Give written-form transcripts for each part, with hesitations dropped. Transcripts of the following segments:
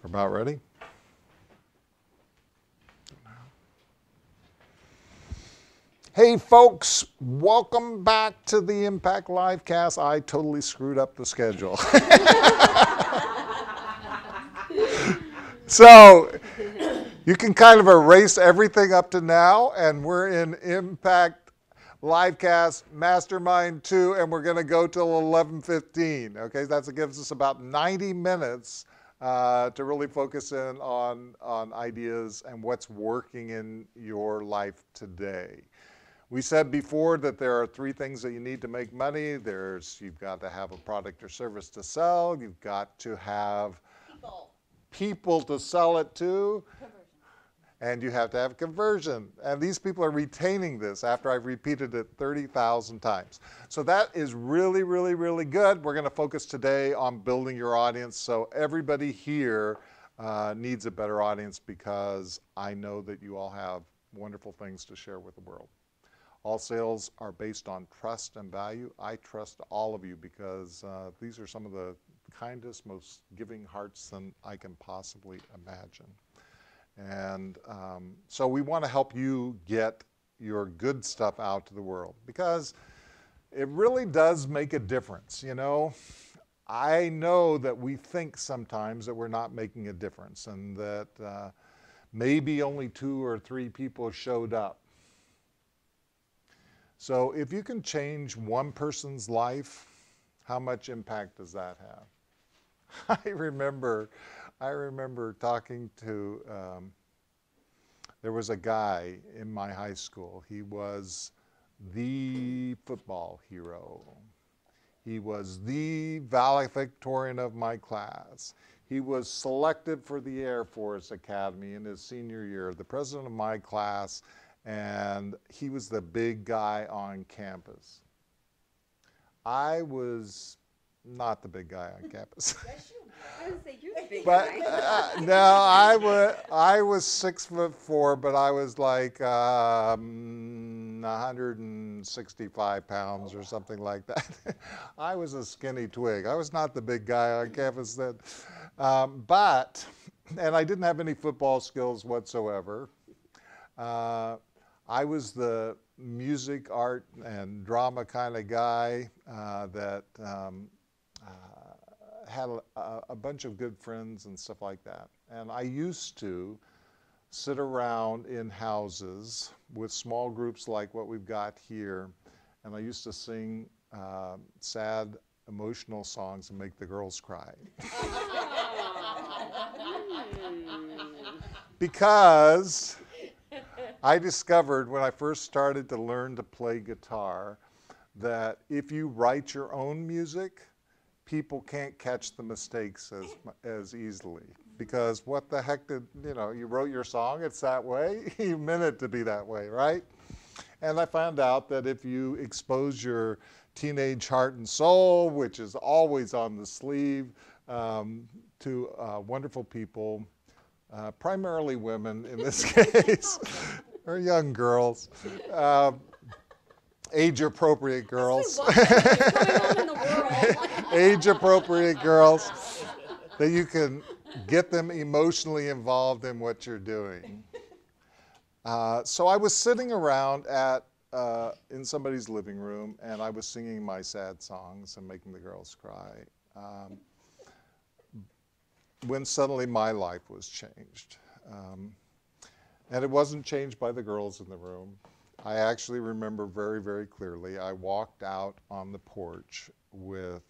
We're about ready? Hey folks, welcome back to the Impact Livecast. I totally screwed up the schedule. So you can kind of erase everything up to now, and we're in Impact Livecast Mastermind 2, and we're going to go till 11:15. Okay, that gives us about 90 minutes to really focus in on ideas and what's working in your life today. We said before that there are three things that you need to make money. You've got to have a product or service to sell. You've got to have people to sell it to. And you have to have conversion. And these people are retaining this after I've repeated it 30,000 times. So that is really, really, really good. We're going to focus today on building your audience. So everybody here needs a better audience because I know that you all have wonderful things to share with the world. All sales are based on trust and value. I trust all of you because these are some of the kindest, most giving hearts than I can possibly imagine. And so we want to help you get your good stuff out to the world because it really does make a difference. You know, I know that we think sometimes that we're not making a difference and that maybe only 2 or 3 people showed up. So if you can change one person's life, how much impact does that have? I remember talking to, there was a guy in my high school. He was the football hero. He was the valedictorian of my class. He was selected for the Air Force Academy in his senior year, the president of my class, and he was the big guy on campus. I was not the big guy on campus. Yes, you were. I would say you're the big But guy. no, I was 6'4", but I was like 165 pounds or something like that. I was a skinny twig. I was not the big guy on campus then. And I didn't have any football skills whatsoever. I was the music, art, and drama kind of guy that had a bunch of good friends and stuff like that. And I used to sit around in houses with small groups like what we've got here, and I used to sing sad, emotional songs and make the girls cry. Because I discovered when I first started to learn to play guitar that if you write your own music, people can't catch the mistakes as easily. Because what the heck you wrote your song, it's that way, you meant it to be that way, right? And I found out that if you expose your teenage heart and soul, which is always on the sleeve, to wonderful people, primarily women in this case, or young girls, age-appropriate girls, age-appropriate girls, that you can get them emotionally involved in what you're doing. So I was sitting around in somebody's living room, and I was singing my sad songs and making the girls cry. When suddenly my life was changed. And it wasn't changed by the girls in the room. I actually remember very, very clearly, I walked out on the porch with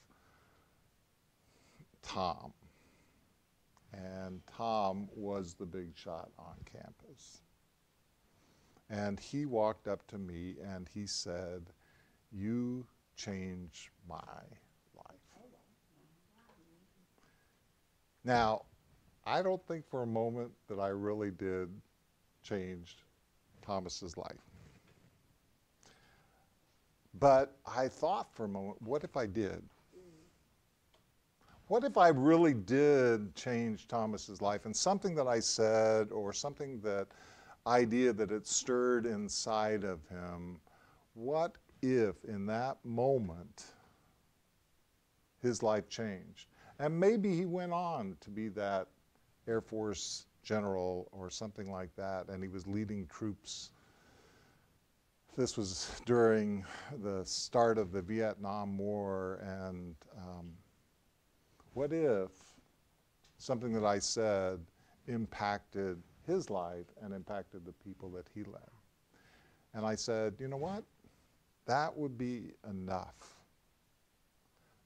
Tom. And Tom was the big shot on campus. And he walked up to me and he said, "You changed my life." Now, I don't think for a moment that I really did change Thomas's life. But I thought for a moment, what if I did? What if I really did change Thomas's life? And something that I said or something idea that it stirred inside of him, what if in that moment his life changed? And maybe he went on to be that Air Force general or something like that, and he was leading troops. This was during the start of the Vietnam War, and what if something that I said impacted his life and impacted the people that he led? And I said, you know what? That would be enough.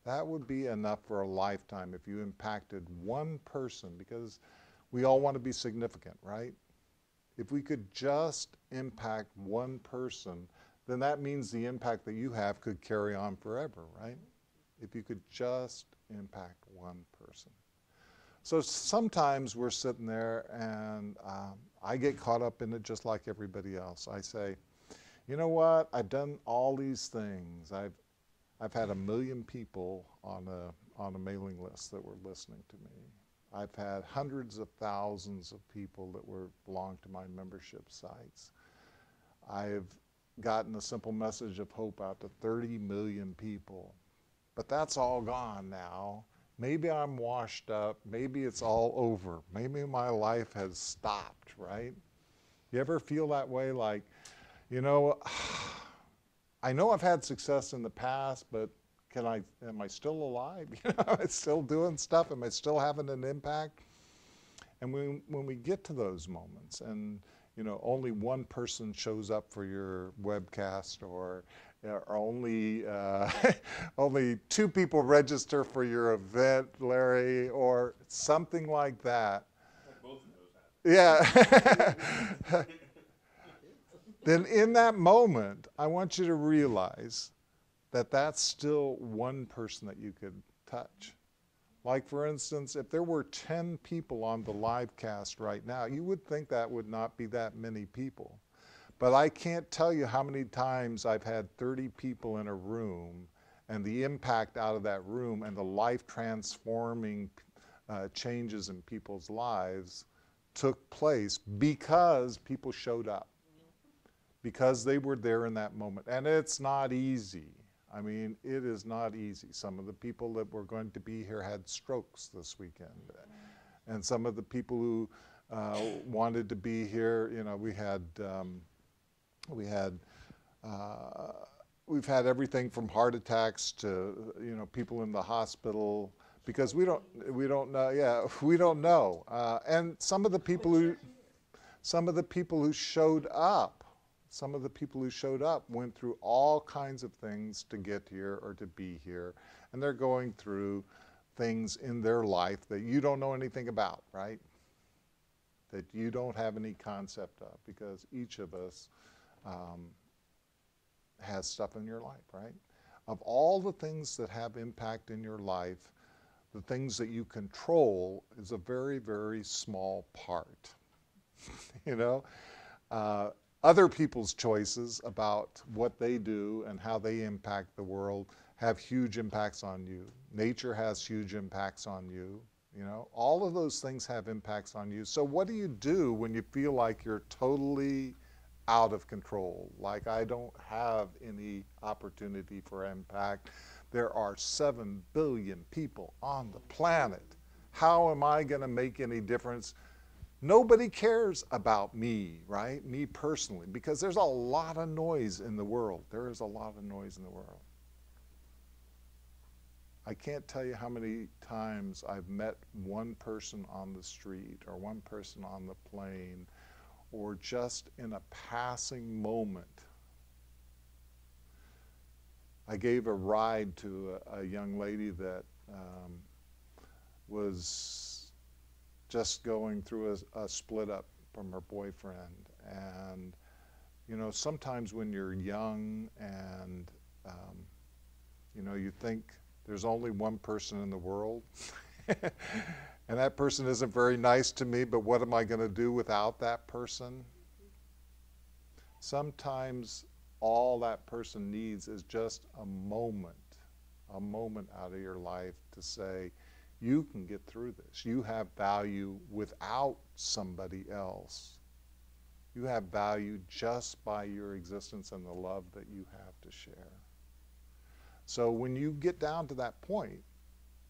That would be enough for a lifetime if you impacted one person, because we all want to be significant, right? If we could just impact one person, then that means the impact that you have could carry on forever, right? If you could just impact one person. So sometimes we're sitting there and I get caught up in it just like everybody else. I say, you know what? I've done all these things. I've had 1 million people on a mailing list that were listening to me. I've had hundreds of thousands of people that belong to my membership sites. I've gotten a simple message of hope out to 30 million people. But that's all gone now. Maybe I'm washed up. Maybe it's all over. Maybe my life has stopped, right? You ever feel that way? Like, you know, I know I've had success in the past, but am I still alive? You know, am I still doing stuff? Am I still having an impact? And when we get to those moments and, you know, only one person shows up for your webcast, or only only 2 people register for your event, Larry, or something like that. Like both of those happen. Yeah. Then in that moment, I want you to realize that that's still one person that you could touch. Like, for instance, if there were 10 people on the live cast right now, you would think that would not be that many people. But I can't tell you how many times I've had 30 people in a room, and the impact out of that room and the life-transforming changes in people's lives took place because people showed up, because they were there in that moment. And it's not easy. I mean, it is not easy. Some of the people that were going to be here had strokes this weekend. And some of the people who wanted to be here, you know, we've had everything from heart attacks to, you know, people in the hospital, because we don't know. Yeah, we don't know. And some of the people who showed up, went through all kinds of things to get here or to be here, and they're going through things in their life that you don't know anything about, right? That you don't have any concept of, because each of us has stuff in your life, right? Of all the things that have impact in your life, the things that you control is a very, very small part. You know? Other people's choices about what they do and how they impact the world have huge impacts on you. Nature has huge impacts on you. You know, all of those things have impacts on you. So what do you do when you feel like you're totally out of control? Like, I don't have any opportunity for impact. There are 7 billion people on the planet. How am I going to make any difference? Nobody cares about me, right? Me personally, because there's a lot of noise in the world. There is a lot of noise in the world. I can't tell you how many times I've met one person on the street or one person on the plane, or just in a passing moment. I gave a ride to a young lady that was just going through a split up from her boyfriend. And, you know, sometimes when you're young and, you know, you think there's only one person in the world, and that person isn't very nice to me, but what am I going to do without that person? Sometimes all that person needs is just a moment out of your life to say, you can get through this. You have value without somebody else. You have value just by your existence and the love that you have to share. So when you get down to that point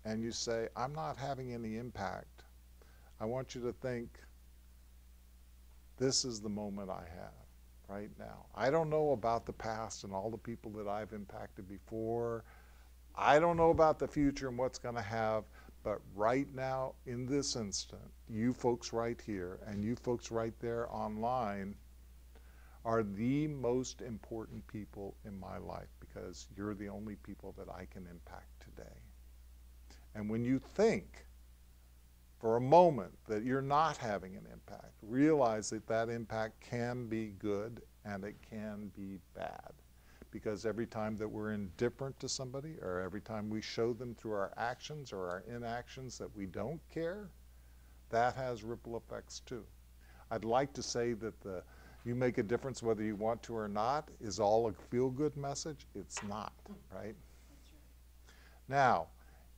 and you say, I'm not having any impact, I want you to think, this is the moment I have right now. I don't know about the past and all the people that I've impacted before. I don't know about the future and what's going to have, but right now, in this instant, you folks right here and you folks right there online are the most important people in my life, because you're the only people that I can impact today. And when you think for a moment that you're not having an impact, realize that that impact can be good and it can be bad. Because every time that we're indifferent to somebody, or every time we show them through our actions or our inactions that we don't care, that has ripple effects too. I'd like to say that you make a difference whether you want to or not is all a feel-good message. It's not, right? Now,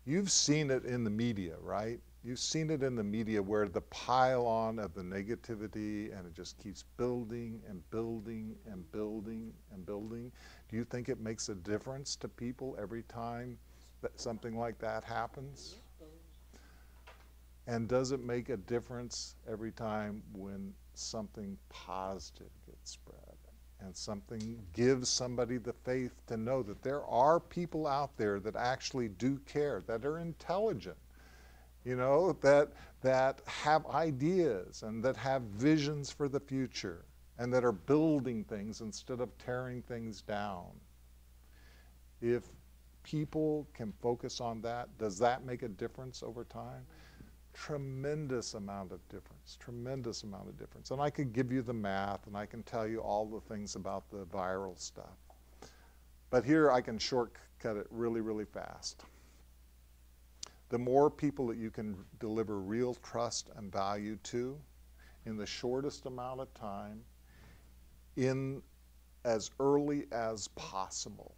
you've seen it in the media, right? You've seen it in the media where the pile-on of the negativity, and it just keeps building and building and building and building. Do you think it makes a difference to people every time that something like that happens? And does it make a difference every time when something positive gets spread and something gives somebody the faith to know that there are people out there that actually do care, that are intelligent, you know, that have ideas and that have visions for the future and that are building things instead of tearing things down? If people can focus on that, does that make a difference over time? Tremendous amount of difference, tremendous amount of difference. And I could give you the math and I can tell you all the things about the viral stuff. But here I can shortcut it really, really fast. The more people that you can deliver real trust and value to in the shortest amount of time, in as early as possible.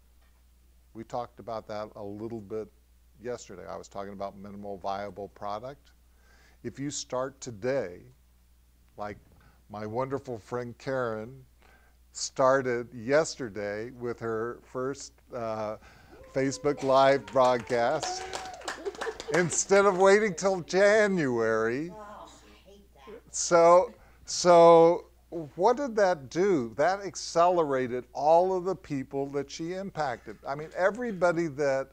We talked about that a little bit yesterday. I was talking about minimal viable product. If you start today, like my wonderful friend Karen started yesterday with her first Facebook Live broadcast, instead of waiting till January. Oh, I hate that. So what did that do? That accelerated all of the people that she impacted. I mean, everybody that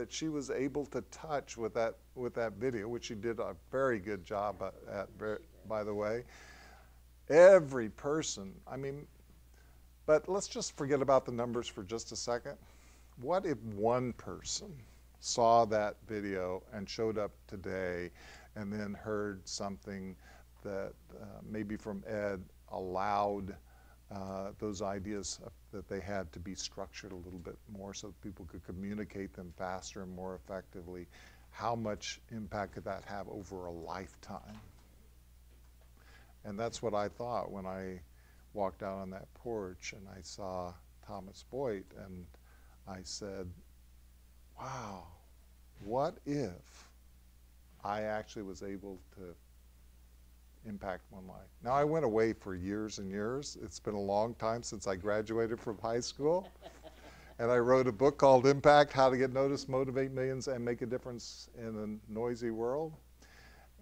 she was able to touch with that video, which she did a very good job at, by the way. Every person, I mean, but let's just forget about the numbers for just a second. What if one person saw that video and showed up today and then heard something that maybe from Ed allowed those ideas that they had to be structured a little bit more so that people could communicate them faster and more effectively? How much impact could that have over a lifetime? And that's what I thought when I walked out on that porch and I saw Thomas Boyd, and I said, wow, what if I actually was able to impact one life? Now, I went away for years and years. It's been a long time since I graduated from high school. And I wrote a book called Impact: How to Get Noticed, Motivate Millions, and Make a Difference in a Noisy World.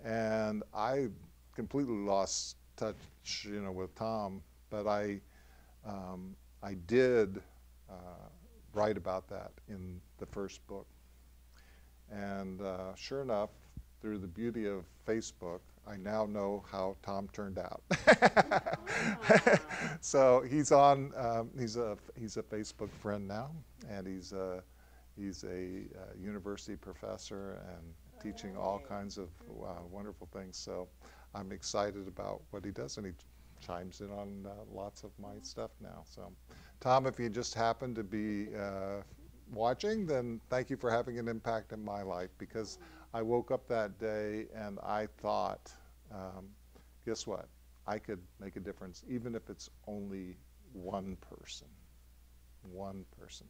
And I completely lost touch, you know, with Tom, but I did write about that in the first book. And sure enough, through the beauty of Facebook, I now know how Tom turned out. So he's on. He's a Facebook friend now, and he's a university professor and teaching all kinds of wonderful things. So I'm excited about what he does, and he chimes in on lots of my stuff now. So, Tom, if you just happen to be watching, then thank you for having an impact in my life, because I woke up that day and I thought, guess what? I could make a difference, even if it's only one person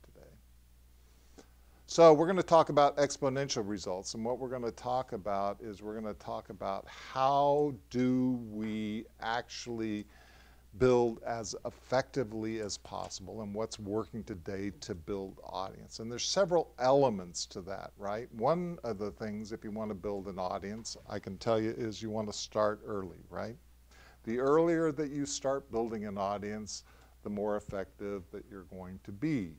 today. So we're going to talk about exponential results, and what we're going to talk about is we're going to talk about how do we actually build as effectively as possible and what's working today to build audience. And there's several elements to that, right? One of the things, if you want to build an audience, I can tell you, is you want to start early, right? The earlier that you start building an audience, the more effective that you're going to be,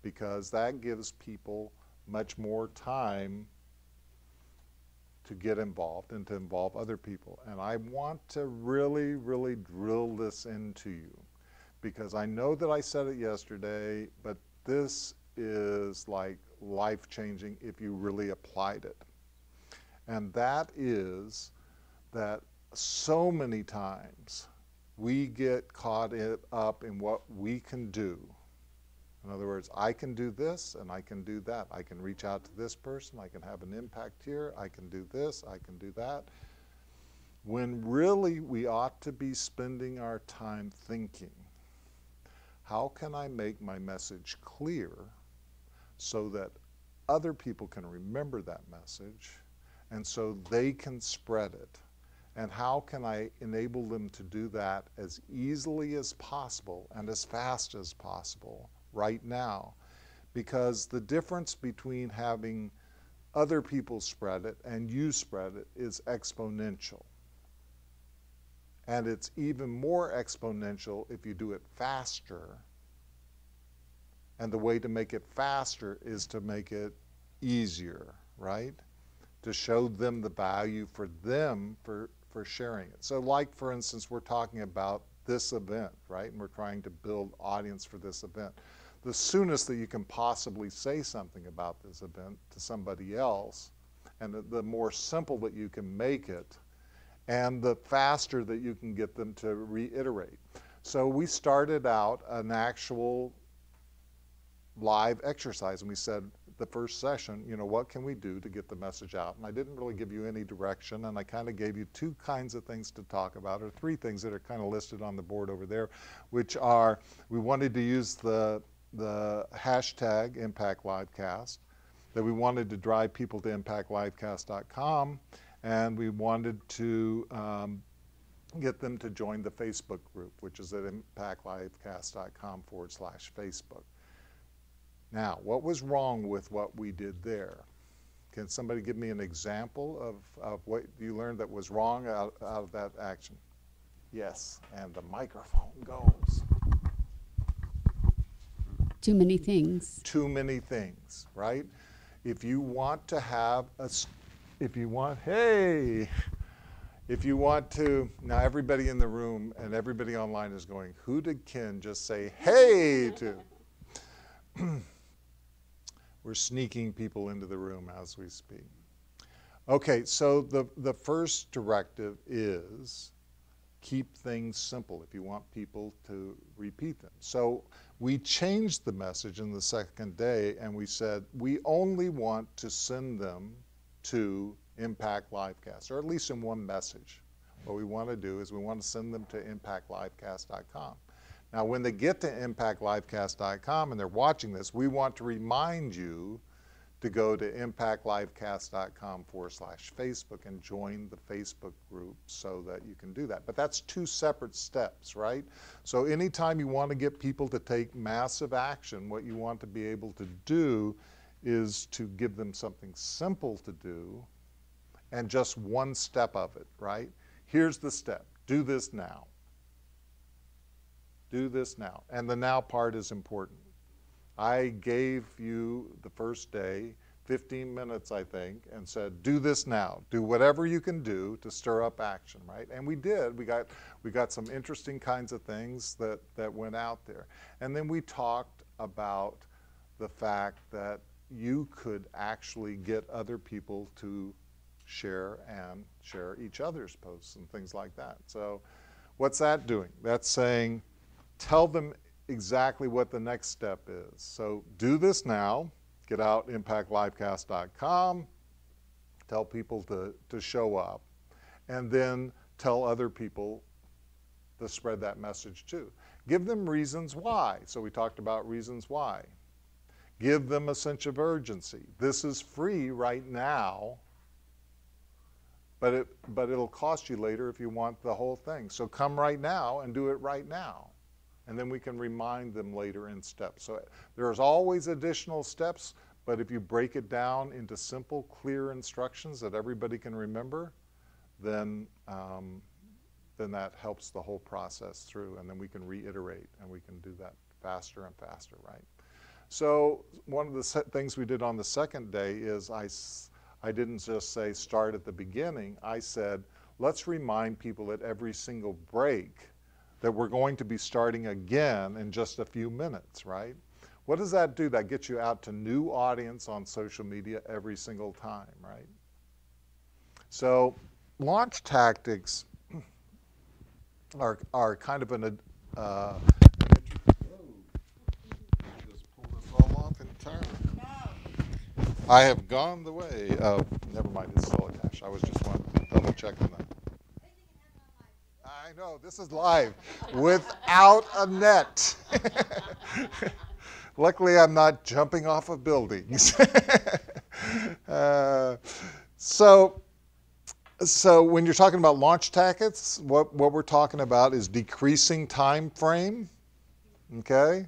because that gives people much more time to get involved and to involve other people. And I want to really, really drill this into you, because I know that I said it yesterday, but this is like life-changing if you really applied it. And that is that so many times we get caught up in what we can do. In other words, I can do this and I can do that. I can reach out to this person, I can have an impact here, I can do this, I can do that. When really we ought to be spending our time thinking, how can I make my message clear so that other people can remember that message and so they can spread it? And how can I enable them to do that as easily as possible and as fast as possible right now? Because the difference between having other people spread it and you spread it is exponential. And it's even more exponential if you do it faster. And the way to make it faster is to make it easier, right? To show them the value for them for sharing it. So like, for instance, we're talking about this event, right? And we're trying to build audience for this event. The soonest that you can possibly say something about this event to somebody else, and the more simple that you can make it, and the faster that you can get them to reiterate. So we started out an actual live exercise, and we said, the first session, you know, what can we do to get the message out? And I didn't really give you any direction, and I kind of gave you two kinds of things to talk about, or three things that are kind of listed on the board over there, which are, we wanted to use the hashtag ImpactLivecast, that we wanted to drive people to impactlivecast.com, and we wanted to get them to join the Facebook group, which is at impactlivecast.com/Facebook. Now, what was wrong with what we did there? Can somebody give me an example of what you learned that was wrong out of that action? Yes, and the microphone goes. Too many things. Too many things, right? If you want to have if you want to, now everybody in the room and everybody online is going, who did Ken just say hey to? We're sneaking people into the room as we speak. Okay, so the first directive is keep things simple if you want people to repeat them. So we changed the message in the second day, and we said we only want to send them to Impact Livecast, or at least in one message. What we want to do is we want to send them to impactlivecast.com. Now, when they get to impactlivecast.com and they're watching this, we want to remind you to go to impactlivecast.com/Facebook and join the Facebook group so that you can do that. But that's two separate steps, right? So anytime you want to get people to take massive action, what you want to be able to do is to give them something simple to do and just one step of it, right? Here's the step. Do this now. Do this now. And the now part is important. I gave you the first day 15 minutes, I think, and said, do this now. Do whatever you can do to stir up action, right? And we did. We got some interesting kinds of things that went out there. And then we talked about the fact that you could actually get other people to share each other's posts and things like that. So what's that doing? That's saying, tell them exactly what the next step is. So do this now. Get out impactlivecast.com. Tell people to show up. And then tell other people to spread that message too. Give them reasons why. So we talked about reasons why. Give them a sense of urgency. This is free right now. but it'll cost you later if you want the whole thing. So come right now and do it right now. And then we can remind them later in steps. So there's always additional steps, but if you break it down into simple, clear instructions that everybody can remember, then that helps the whole process through, and then we can reiterate, and we can do that faster and faster, right? So one of the things we did on the second day is I didn't just say start at the beginning. I said, let's remind people at every single break that we're going to be starting again in just a few minutes, right? What does that do? That gets you out to new audience on social media every single time, right? So launch tactics are kind of an just pull this all off in turn. I have gone the way of, never mind, it's still attached. I was just double checking that. I know, this is live without a net. Luckily, I'm not jumping off of buildings. So when you're talking about launch tactics, what we're talking about is decreasing time frame, okay?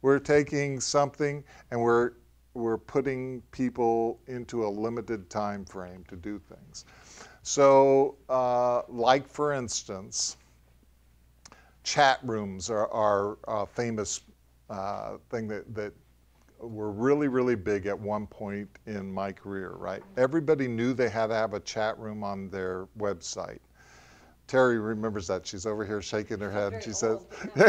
We're taking something and we're putting people into a limited time frame to do things. So like for instance, chat rooms are a famous thing that were really, really big at one point in my career, right? Everybody knew they had to have a chat room on their website. Terry remembers that. She's over here shaking her head. And she says,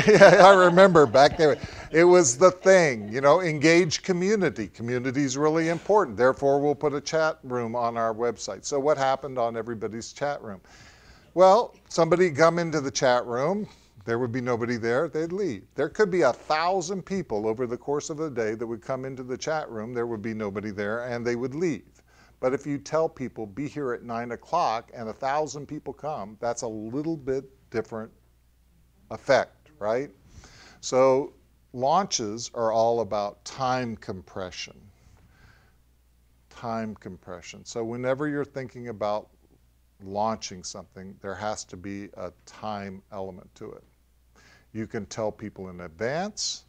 yeah, I remember back there. It was the thing, you know, engage community. Community is really important. Therefore, we'll put a chat room on our website. So what happened on everybody's chat room? Well, somebody come into the chat room. There would be nobody there, they'd leave. There could be 1,000 people over the course of a day that would come into the chat room, there would be nobody there, and they would leave. But if you tell people, be here at 9 o'clock, and 1,000 people come, that's a little bit different effect, right? So launches are all about time compression. Time compression. So whenever you're thinking about launching something, there has to be a time element to it. You can tell people in advance,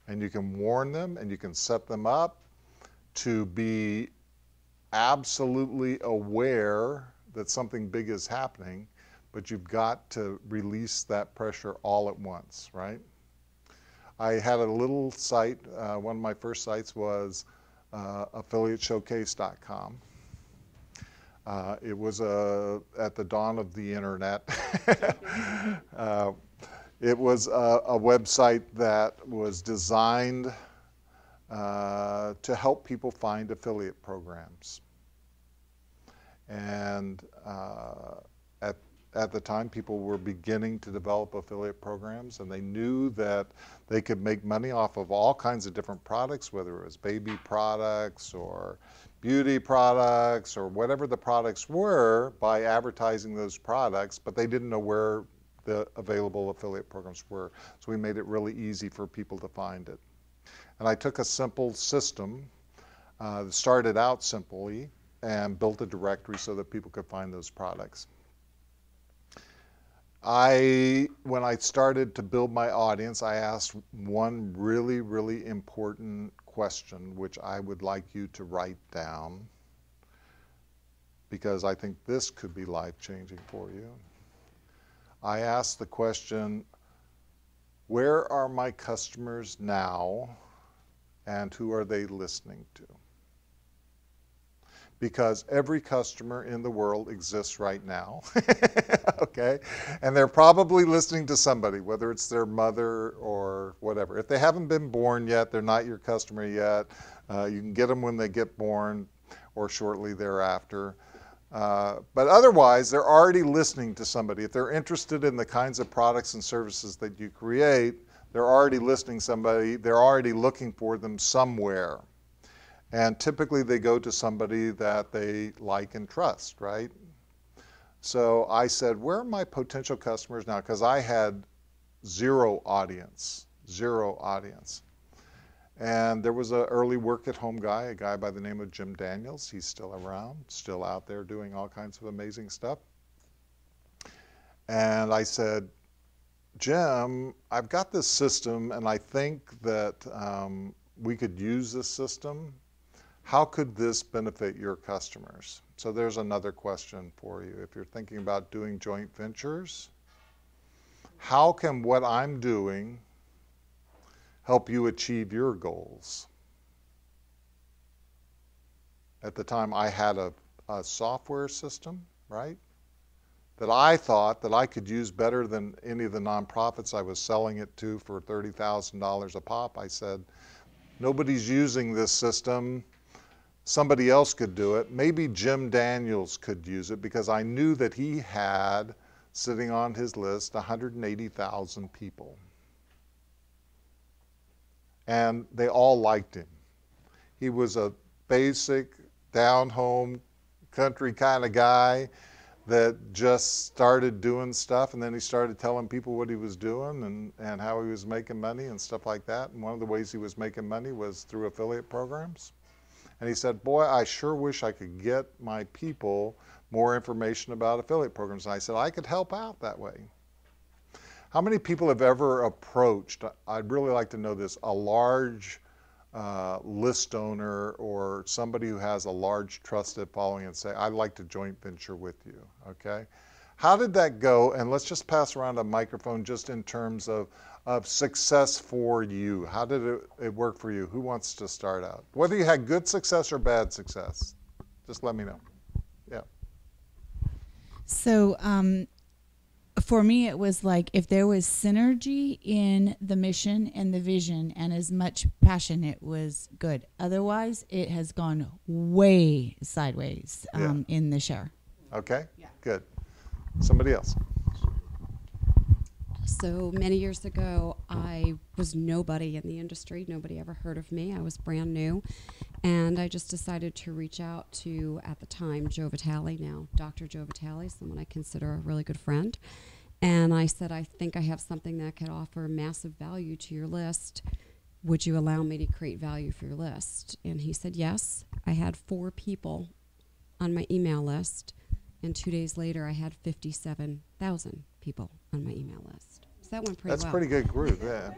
and you can warn them, and you can set them up to be absolutely aware that something big is happening, but you've got to release that pressure all at once, right? I had a little site, one of my first sites was affiliateshowcase.com. It was at the dawn of the internet. It was a website that was designed to help people find affiliate programs. And at the time, people were beginning to develop affiliate programs, and they knew that they could make money off of all kinds of different products, whether it was baby products or beauty products or whatever the products were, by advertising those products, but they didn't know where the available affiliate programs were. So we made it really easy for people to find it. And I took a simple system, started out simply, and built a directory so that people could find those products. When I started to build my audience, I asked one really, really important question, which I would like you to write down, because I think this could be life-changing for you. I asked the question, where are my customers now, and who are they listening to? Because every customer in the world exists right now, okay? And they're probably listening to somebody, whether it's their mother or whatever. If they haven't been born yet, they're not your customer yet. You can get them when they get born or shortly thereafter. But otherwise, they're already listening to somebody. If they're interested in the kinds of products and services that you create, they're already listening to somebody. They're already looking for them somewhere. And typically they go to somebody that they like and trust, right? So I said, where are my potential customers now? Because I had zero audience. And there was an early work-at-home guy, a guy by the name of Jim Daniels. He's still around, still out there doing all kinds of amazing stuff. And I said, Jim, I've got this system, and I think that we could use this system. How could this benefit your customers? So there's another question for you. If you're thinking about doing joint ventures, how can what I'm doing help you achieve your goals? At the time, I had a software system, right, that I thought that I could use better than any of the nonprofits I was selling it to for $30,000 a pop. I said, nobody's using this system. Somebody else could do it. Maybe Jim Daniels could use it, because I knew that he had, sitting on his list, 180,000 people. And they all liked him. He was a basic, down-home, country kind of guy that just started doing stuff, and then he started telling people what he was doing and how he was making money and stuff like that. And one of the ways he was making money was through affiliate programs. And he said, boy, I sure wish I could get my people more information about affiliate programs. And I said, I could help out that way. How many people have ever approached, I'd really like to know this, a large list owner or somebody who has a large trusted following and say, I'd like to joint venture with you, okay? How did that go? And let's just pass around a microphone just in terms of success for you. How did it work for you? Who wants to start out? Whether you had good success or bad success, just let me know. Yeah. So for me, it was like if there was synergy in the mission and the vision and as much passion, it was good. Otherwise, it has gone way sideways in the share. Okay, good. Somebody else. So many years ago, I was nobody in the industry. Nobody ever heard of me. I was brand new. And I just decided to reach out to, at the time, Joe Vitale, now Dr. Joe Vitale, someone I consider a really good friend. And I said, I think I have something that could offer massive value to your list. Would you allow me to create value for your list? And he said yes. I had 4 people on my email list. And 2 days later, I had 57,000 people on my email list. So that went pretty well. That's a pretty good group, yeah.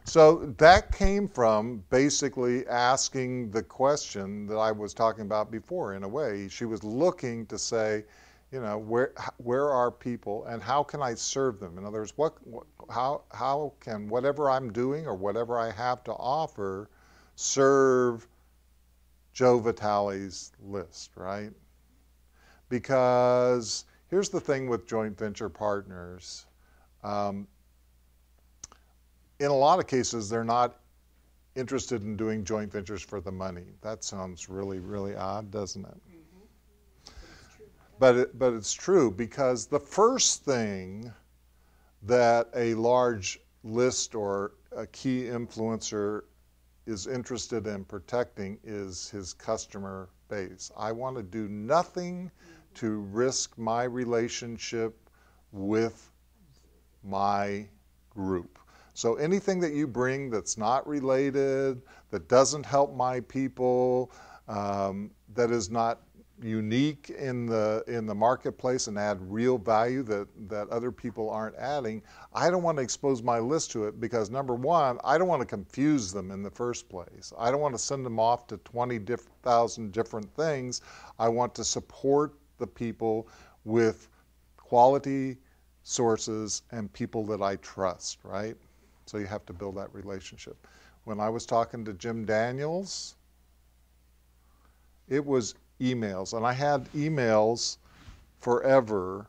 So that came from basically asking the question that I was talking about before, in a way. She was looking to say, you know, where are people and how can I serve them? In other words, how can whatever I'm doing or whatever I have to offer serve Joe Vitale's list, right? Because here's the thing with joint venture partners. In a lot of cases, they're not interested in doing joint ventures for the money. That sounds really, really odd, doesn't it? But it's true, because the first thing that a large list or a key influencer is interested in protecting is his customer base. I want to do nothing to risk my relationship with my group. So anything that you bring that's not related, that doesn't help my people, that is not unique in the marketplace and add real value that other people aren't adding, I don't want to expose my list to it, because number one, I don't want to confuse them in the first place. I don't want to send them off to 20,000 different things. I want to support the people with quality sources and people that I trust, right? So you have to build that relationship. When I was talking to Jim Daniels, it was emails, and I had emails forever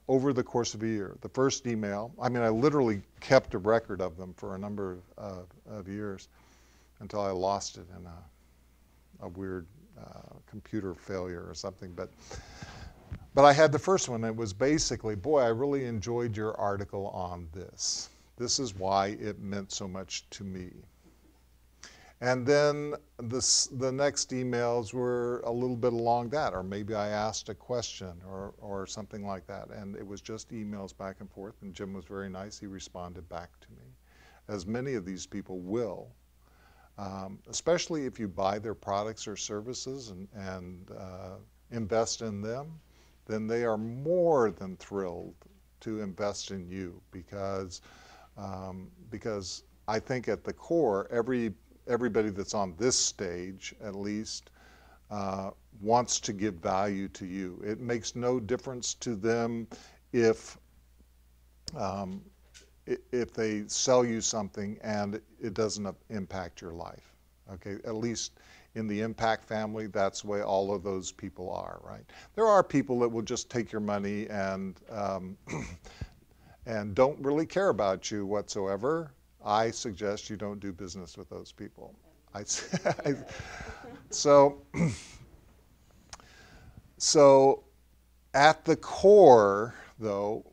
over the course of a year. The first email, I mean, I literally kept a record of them for a number of years until I lost it in a weird computer failure or something. But I had the first one. It was basically, boy, I really enjoyed your article on this. This is why it meant so much to me. And then the next emails were a little bit along that, or maybe I asked a question or something like that. And it was just emails back and forth, and Jim was very nice. He responded back to me, as many of these people will especially if you buy their products or services and invest in them, then they are more than thrilled to invest in you because I think at the core, everybody that's on this stage, at least, wants to give value to you. It makes no difference to them if they sell you something and it doesn't impact your life. Okay, at least in the impact family, that's the way all of those people are, right? There are people that will just take your money and and don't really care about you whatsoever. I suggest you don't do business with those people. So at the core, though,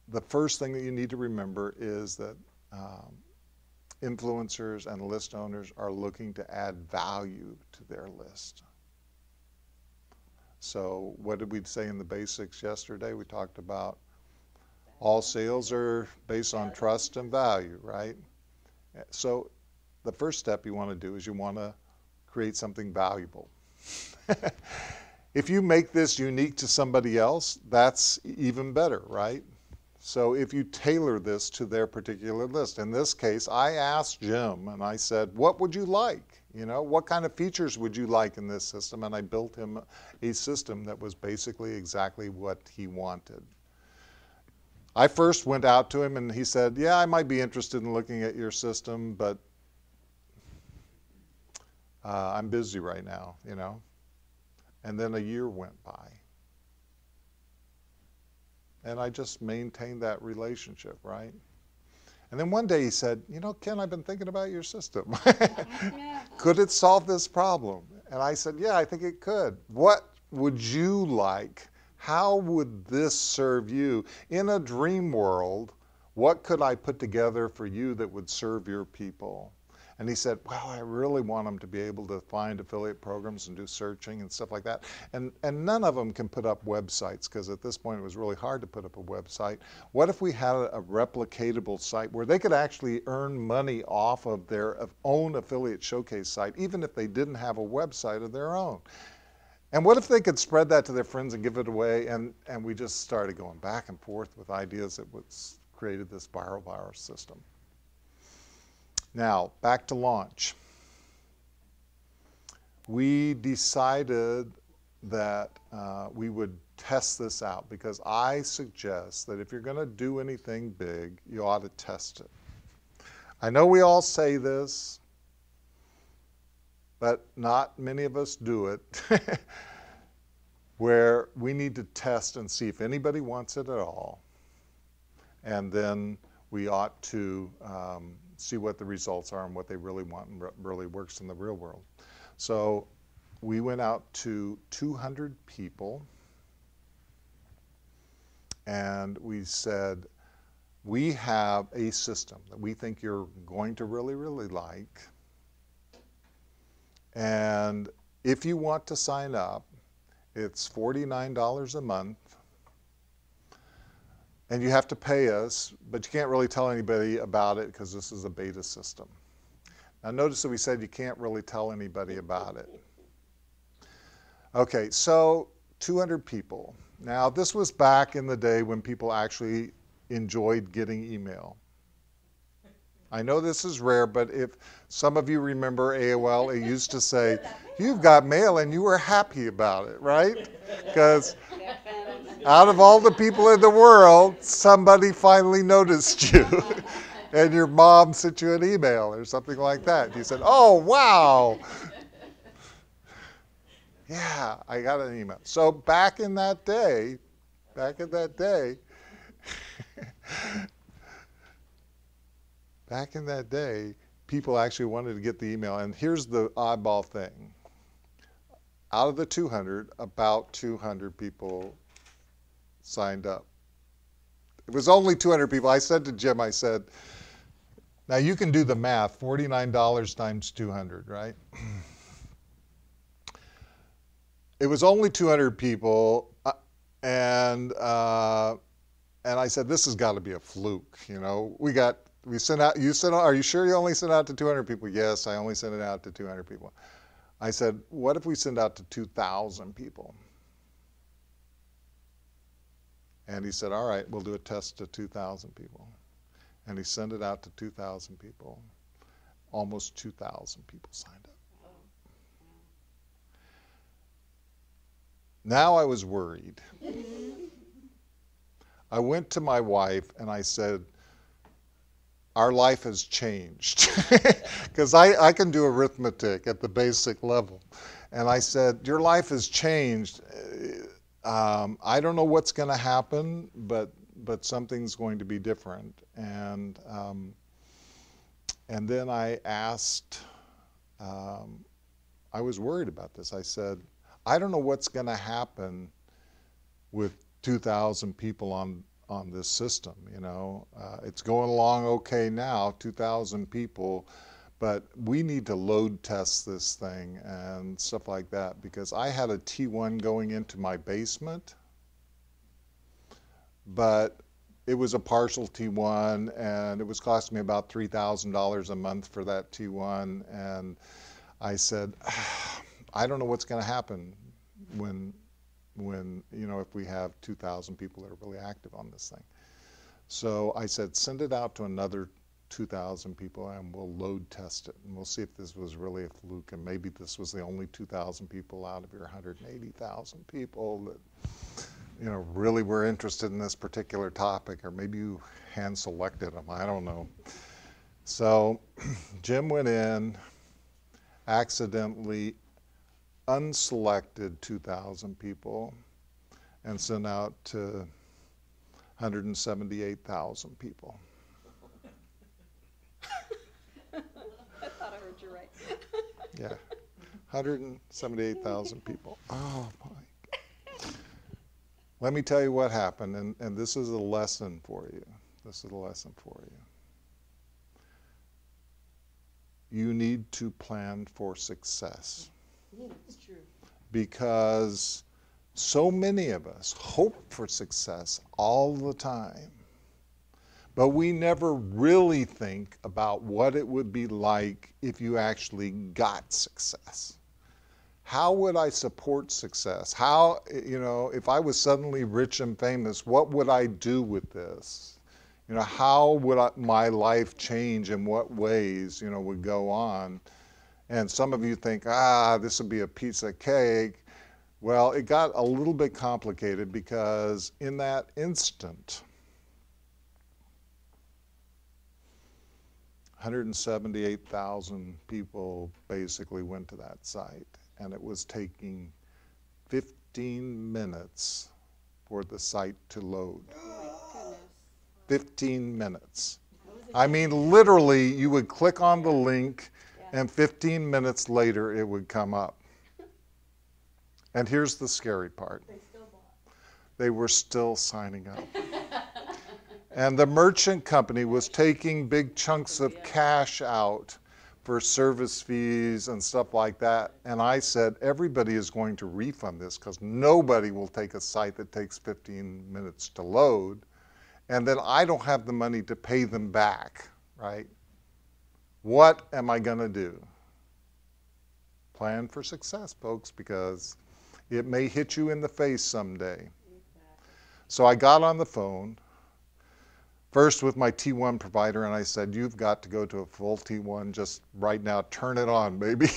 the first thing that you need to remember is that influencers and list owners are looking to add value to their list. So what did we say in the basics yesterday? We talked about all sales are based on trust and value, right? So the first step you want to do is you want to create something valuable. If you make this unique to somebody else, that's even better, right? So if you tailor this to their particular list, in this case, I asked Jim and I said, what would you like? You know, what kind of features would you like in this system? And I built him a system that was basically exactly what he wanted. I first went out to him and he said, yeah, I might be interested in looking at your system, but I'm busy right now, you know. And then a year went by. And I just maintained that relationship, right? And then one day he said, you know, Ken, I've been thinking about your system. Could it solve this problem? And I said, yeah, I think it could. What would you like? How would this serve you? In a dream world, what could I put together for you that would serve your people? And he said, well, I really want them to be able to find affiliate programs and do searching and stuff like that. And none of them can put up websites because at this point it was really hard to put up a website. What if we had a replicatable site where they could actually earn money off of their own affiliate showcase site, even if they didn't have a website of their own? And what if they could spread that to their friends and give it away? And we just started going back and forth with ideas that created this viral virus system. Now, back to launch. We decided that we would test this out because I suggest that if you're going to do anything big, you ought to test it. I know we all say this, but not many of us do it, where we need to test and see if anybody wants it at all. And then we ought to see what the results are and what they really want and really works in the real world. So we went out to 200 people and we said, we have a system that we think you're going to really, really like. And if you want to sign up, it's $49 a month. And you have to pay us, but you can't really tell anybody about it because this is a beta system. Now notice that we said you can't really tell anybody about it. Okay, so 200 people. Now this was back in the day when people actually enjoyed getting email. I know this is rare, but if some of you remember AOL, it used to say, you've got mail, and you were happy about it, right? Because out of all the people in the world, somebody finally noticed you. And your mom sent you an email or something like that. You said, oh, wow. Yeah, I got an email. So back in that day, people actually wanted to get the email. And here's the oddball thing. Out of the 200, about 200 people signed up. It was only 200 people. I said to Jim, I said, now you can do the math, $49 times 200, right? It was only 200 people, and I said, this has got to be a fluke, you know. We got We sent out, you sent, are you sure you only sent out to 200 people? Yes, I only sent it out to 200 people. I said, what if we send out to 2,000 people? And he said, all right, we'll do a test to 2,000 people. And he sent it out to 2,000 people. Almost 2,000 people signed up. Now I was worried. I went to my wife and I said, our life has changed. Because I can do arithmetic at the basic level. And I said, your life has changed. I don't know what's going to happen, but something's going to be different. And then I asked, I was worried about this. I said, I don't know what's going to happen with 2,000 people on this system. You know, it's going along okay now, 2,000 people, but we need to load test this thing and stuff like that, because I had a T1 going into my basement, but it was a partial T1 and it was costing me about $3,000 a month for that T1. And I said, I don't know what's going to happen when you know, if we have 2,000 people that are really active on this thing. So I said, send it out to another 2,000 people and we'll load test it and we'll see if this was really a fluke, and maybe this was the only 2,000 people out of your 180,000 people that, you know, really were interested in this particular topic, or maybe you hand selected them, I don't know. So Jim went in, accidentally unselected 2,000 people and sent out to 178,000 people. I thought I heard you right. Yeah, 178,000 people. Oh my. Let me tell you what happened, and this is a lesson for you. This is a lesson for you. You need to plan for success. It's true. Because so many of us hope for success all the time, but we never really think about what it would be like if you actually got success. How would I support success? How, you know, if I was suddenly rich and famous, what would I do with this? You know, how would my life change, in what ways, you know, would go on? And some of you think, this would be a piece of cake. Well, it got a little bit complicated, because in that instant, 178,000 people basically went to that site, and it was taking 15 minutes for the site to load. 15 minutes. I mean, literally, you would click on the link, and 15 minutes later, it would come up. And here's the scary part. They were still signing up. And the merchant company was taking big chunks of cash out for service fees and stuff like that. And I said, everybody is going to refund this, because nobody will take a site that takes 15 minutes to load. And then I don't have the money to pay them back, right? What am I going to do? Plan for success, folks, because it may hit you in the face someday. So I got on the phone, first with my T1 provider, and I said, you've got to go to a full T1 just right now. Turn it on, baby.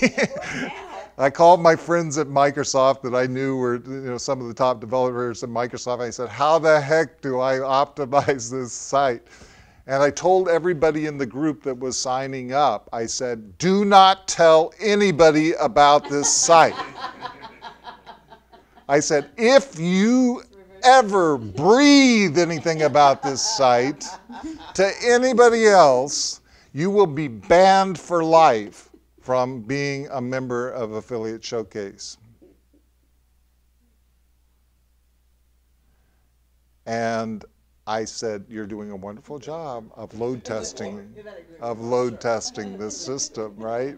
I called my friends at Microsoft that I knew were, you know, some of the top developers at Microsoft. I said, how the heck do I optimize this site? And I told everybody in the group that was signing up, I said, do not tell anybody about this site. I said, if you ever breathe anything about this site to anybody else, you will be banned for life from being a member of Affiliate Showcase. And I said, you're doing a wonderful job of load testing this system, right?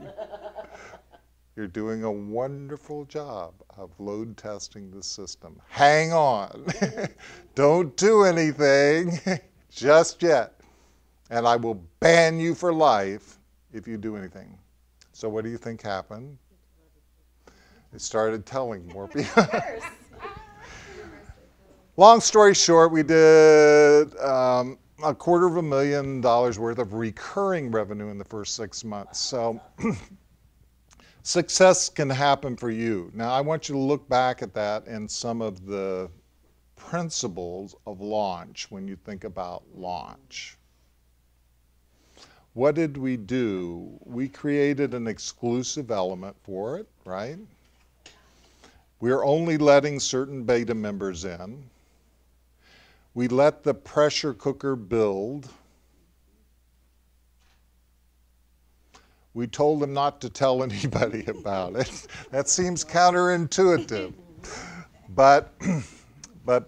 You're doing a wonderful job of load testing the system. Hang on. Don't do anything just yet. and I will ban you for life if you do anything. So what do you think happened? It started telling more people. Long story short, we did $250,000 worth of recurring revenue in the first 6 months. So success can happen for you. Now, I want you to look back at that and some of the principles of launch when you think about launch. What did we do? We created an exclusive element for it, right? We're only letting certain beta members in. We let the pressure cooker build. We told them not to tell anybody about it. That seems counterintuitive, but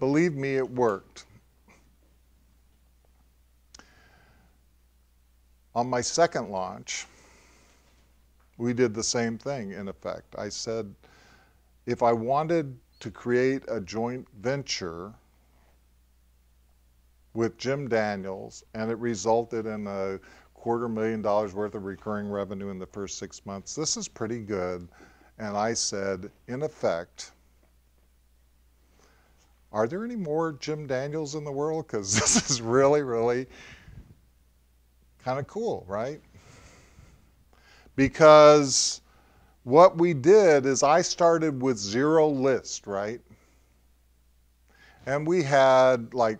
believe me, it worked. On my second launch, we did the same thing, in effect. I said, if I wanted to create a joint venture with Jim Daniels, and it resulted in $250,000 worth of recurring revenue in the first 6 months, this is pretty good. And I said, in effect, are there any more Jim Daniels in the world? Because this is really, really kind of cool, right? Because what we did is I started with 0 list, right? And we had like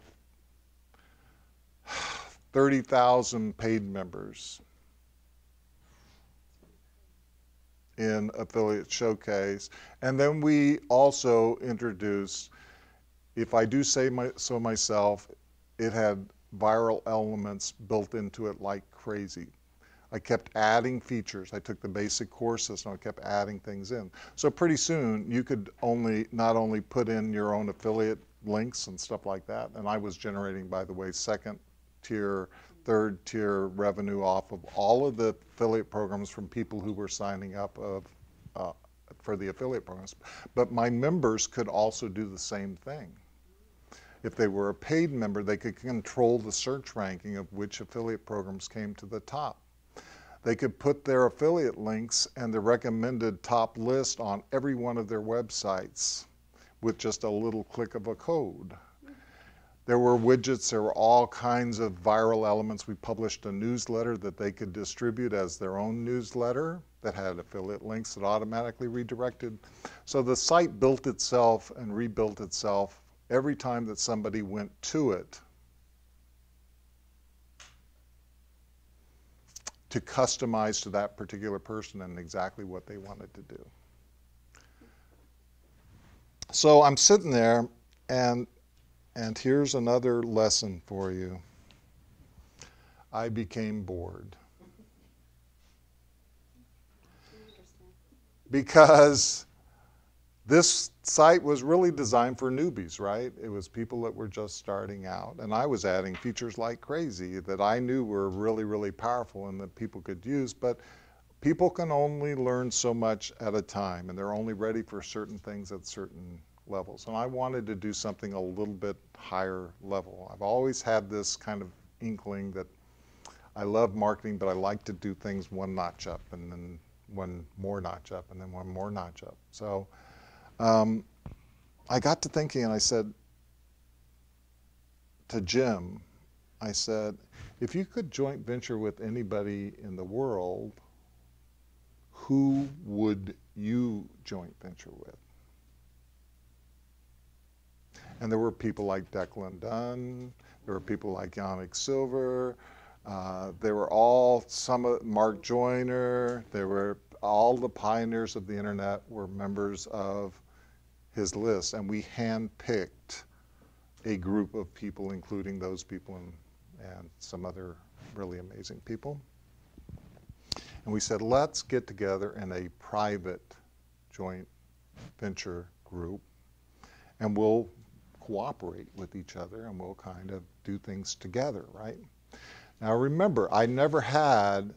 30,000 paid members in Affiliate Showcase. And then we also introduced, if I do say so myself, it had viral elements built into it like crazy. I kept adding features. I took the basic core system, I kept adding things in. So pretty soon you could not only put in your own affiliate links and stuff like that, and I was generating, by the way, 2nd tier, 3rd tier revenue off of all of the affiliate programs from people who were signing up for the affiliate programs. But my members could also do the same thing. If they were a paid member, they could control the search ranking of which affiliate programs came to the top. They could put their affiliate links and the recommended top list on every one of their websites with just a little click of a code. There were widgets, there were all kinds of viral elements. We published a newsletter that they could distribute as their own newsletter that had affiliate links that automatically redirected. So the site built itself and rebuilt itself every time that somebody went to it to customize to that particular person and exactly what they wanted to do. So I'm sitting there, and here's another lesson for you. I became bored. Because this site was really designed for newbies, right? It was people that were just starting out. And I was adding features like crazy that I knew were really, really powerful and that people could use. But people can only learn so much at a time, and they're only ready for certain things at certain levels. And I wanted to do something a little bit higher level. I've always had this kind of inkling that I love marketing, but I like to do things one notch up, and then one more notch up, and then one more notch up. So I got to thinking, and I said to Jim, I said, if you could joint venture with anybody in the world, who would you joint venture with? And there were people like Declan Dunn, there were people like Yannick Silver, there were Mark Joyner, there were all the pioneers of the internet were members of his list, and we handpicked a group of people, including those people and some other really amazing people. And we said, let's get together in a private joint venture group, and we'll cooperate with each other, and we'll kind of do things together, right? Now remember, I never had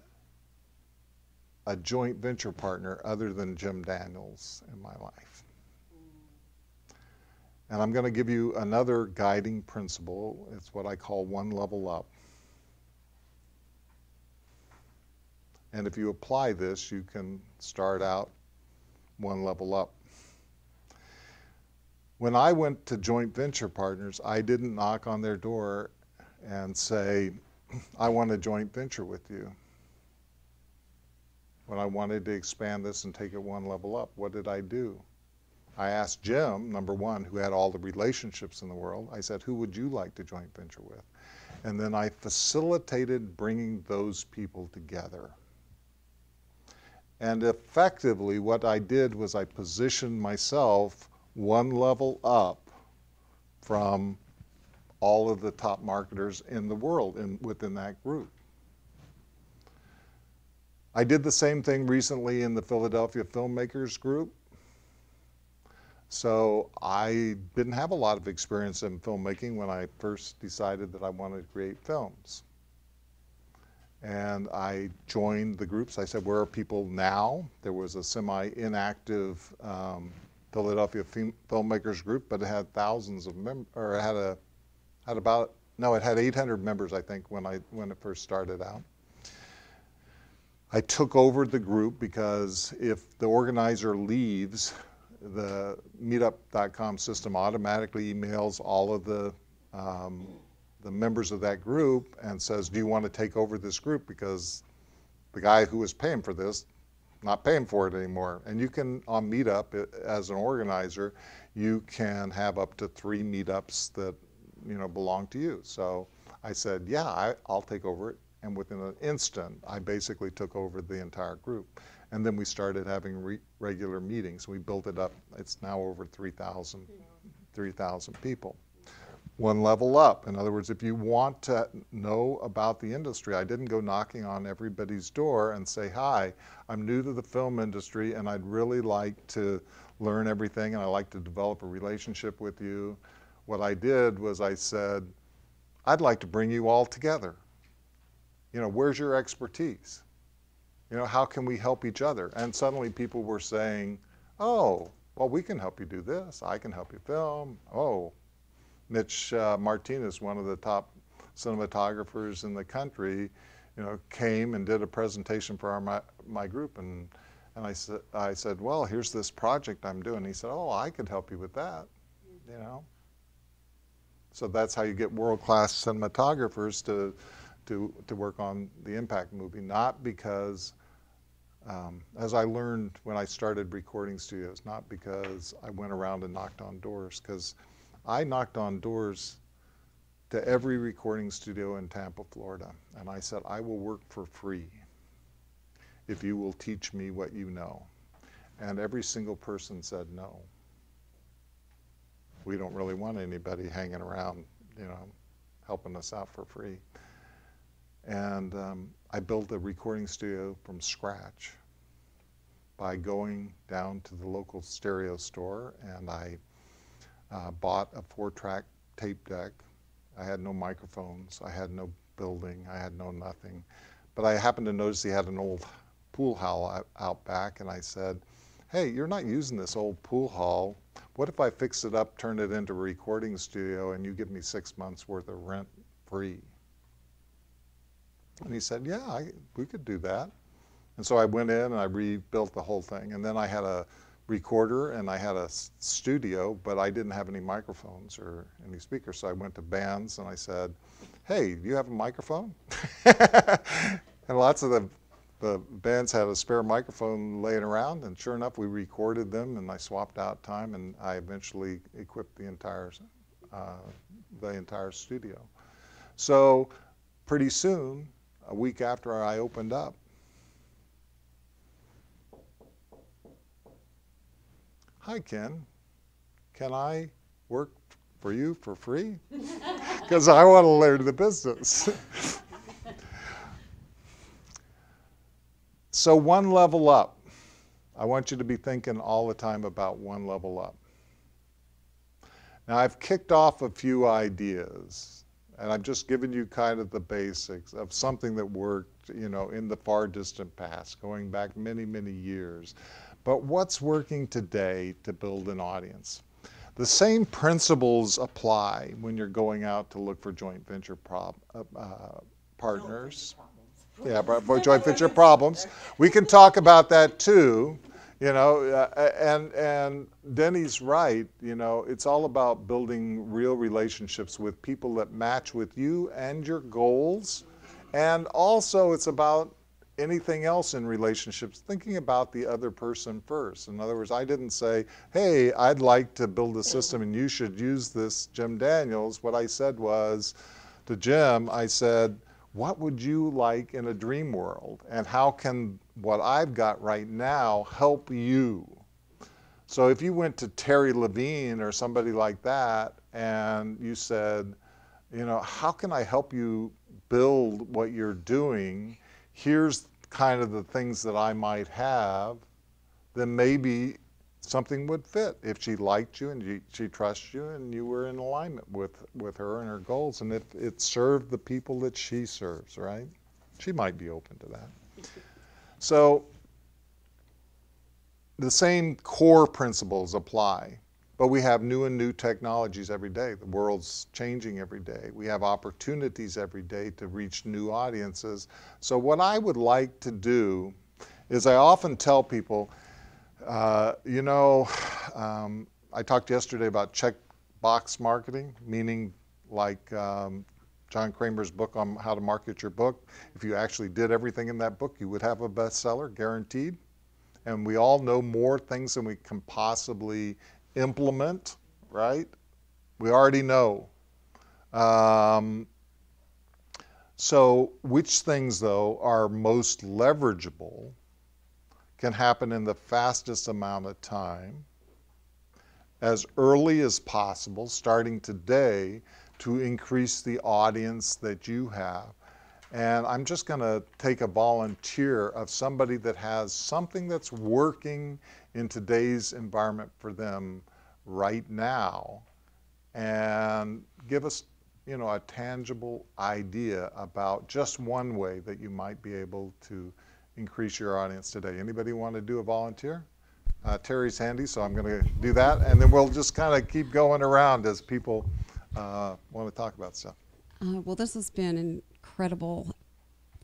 a joint venture partner other than Jim Daniels in my life. And I'm going to give you another guiding principle. It's what I call one level up. And if you apply this, you can start out one level up. When I went to joint venture partners, I didn't knock on their door and say, I want a joint venture with you. When I wanted to expand this and take it one level up, what did I do? I asked Jim, number one, who had all the relationships in the world. I said, who would you like to joint venture with? And then I facilitated bringing those people together. And effectively, what I did was I positioned myself one level up from all of the top marketers in the world within that group. I did the same thing recently in the Philadelphia Filmmakers Group. So I didn't have a lot of experience in filmmaking when I first decided that I wanted to create films. And I joined the groups. I said, where are people now? There was a semi-inactive Philadelphia Filmmakers Group, but it had thousands of members, or it had 800 members, I think, when it first started out. I took over the group because if the organizer leaves, the meetup.com system automatically emails all of the members of that group and says, do you want to take over this group? Because the guy who was paying for this, not paying for it anymore. And you can, on Meetup, as an organizer, you can have up to 3 meetups that belong to you. So I said, yeah, I'll take over it. And within an instant, I basically took over the entire group. And then we started having regular meetings. We built it up. It's now over 3,000 people. One level up. In other words, if you want to know about the industry, I didn't go knocking on everybody's door and say, hi, I'm new to the film industry and I'd really like to learn everything and I'd like to develop a relationship with you. What I did was I said, I'd like to bring you all together. Where's your expertise? How can we help each other? And suddenly people were saying, oh, well, we can help you do this. I can help you film. Oh, Mitch Martinez, one of the top cinematographers in the country, came and did a presentation for my group. And I said, well, here's this project I'm doing. He said, oh, I could help you with that, So that's how you get world-class cinematographers to work on the impact movie, not because, as I learned when I started recording studios, not because I went around and knocked on doors, because I knocked on doors to every recording studio in Tampa, Florida, and I said, I will work for free if you will teach me what you know. And every single person said no. We don't really want anybody hanging around, helping us out for free. And I built a recording studio from scratch by going down to the local stereo store, and I bought a 4-track tape deck. I had no microphones, I had no building, I had no nothing. But I happened to notice he had an old pool hall out back, and I said, hey, you're not using this old pool hall. What if I fix it up, turn it into a recording studio, and you give me 6 months worth of rent free? And he said, yeah, we could do that. And so I went in and I rebuilt the whole thing. And then I had a recorder and I had a studio, but I didn't have any microphones or any speakers. So I went to bands and I said, hey, do you have a microphone? And lots of the bands had a spare microphone laying around, and sure enough, we recorded them and I swapped out time, and I eventually equipped the entire studio. So pretty soon, a week after I opened up, hi, Ken, can I work for you for free? Because I want to learn the business. So one level up. I want you to be thinking all the time about one level up. Now I've kicked off a few ideas. And I've just given you kind of the basics of something that worked, in the far distant past, going back many, many years. But what's working today to build an audience? The same principles apply when you're going out to look for joint venture partners. Yeah, but joint venture problems. We can talk about that too, you know, and Denny's right, you know, it's all about building real relationships with people that match with you and your goals. And also it's about anything else in relationships, thinking about the other person first. In other words, I didn't say, hey, I'd like to build a system and you should use this, Jim Daniels. What I said was, to Jim, I said, what would you like in a dream world? And how can what I've got right now help you? So if you went to Terry Levine or somebody like that and you said, you know, how can I help you build what you're doing? Here's kind of the things that I might have, then maybe something would fit if she liked you and she trusts you and you were in alignment with her and her goals, and if it served the people that she serves, right? She might be open to that. So the same core principles apply, but we have new and new technologies every day. The world's changing every day. We have opportunities every day to reach new audiences. So what I would like to do is I often tell people, you know, I talked yesterday about checkbox marketing, meaning like John Kramer's book on how to market your book. If you actually did everything in that book, you would have a bestseller, guaranteed. And we all know more things than we can possibly implement, right? We already know. So which things, though, are most leverageable, can happen in the fastest amount of time, as early as possible, starting today, to increase the audience that you have. And I'm just going to take a volunteer of somebody that has something that's working in today's environment for them right now, and give us, you know, a tangible idea about just one way that you might be able to increase your audience today. Anybody want to do a volunteer? Terry's handy, so I'm going to do that, and then we'll just kind of keep going around as people want to talk about stuff. Well, this has been an incredible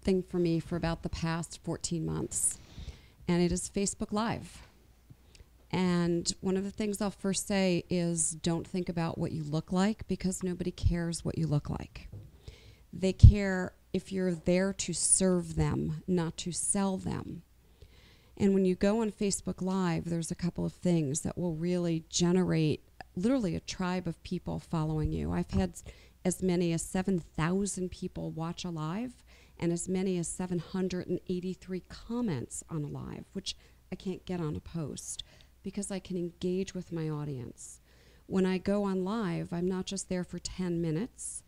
thing for me for about the past 14 months, and it is Facebook Live. And one of the things I'll first say is don't think about what you look like, because nobody cares what you look like. They care if you're there to serve them, not to sell them. And when you go on Facebook Live, there's a couple of things that will really generate literally a tribe of people following you. I've had as many as 7,000 people watch a live and as many as 783 comments on a live, which I can't get on a post because I can engage with my audience. When I go on live, I'm not just there for 10 minutes,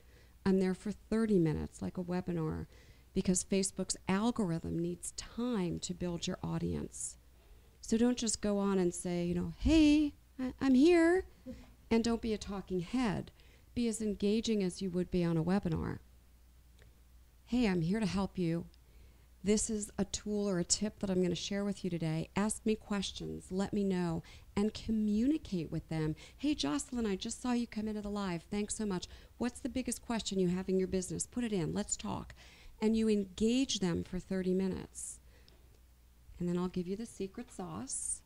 I'm there for 30 minutes, like a webinar, because Facebook's algorithm needs time to build your audience. So don't just go on and say, you know, hey, I'm here, and don't be a talking head. Be as engaging as you would be on a webinar. Hey, I'm here to help you. This is a tool or a tip that I'm going to share with you today. Ask me questions, let me know, and communicate with them. Hey, Jocelyn, I just saw you come into the live. Thanks so much. What's the biggest question you have in your business? Put it in. Let's talk. And you engage them for 30 minutes. And then I'll give you the secret sauce.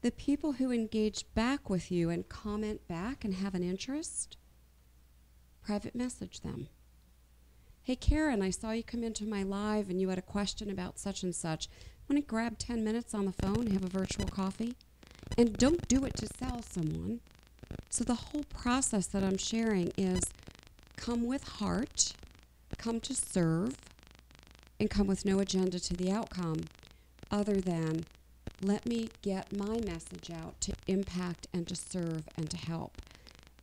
The people who engage back with you and comment back and have an interest, private message them. Hey, Karen, I saw you come into my live and you had a question about such and such. Want to grab 10 minutes on the phone and have a virtual coffee? And don't do it to sell someone. So the whole process that I'm sharing is come with heart, come to serve, and come with no agenda to the outcome other than let me get my message out to impact and to serve and to help.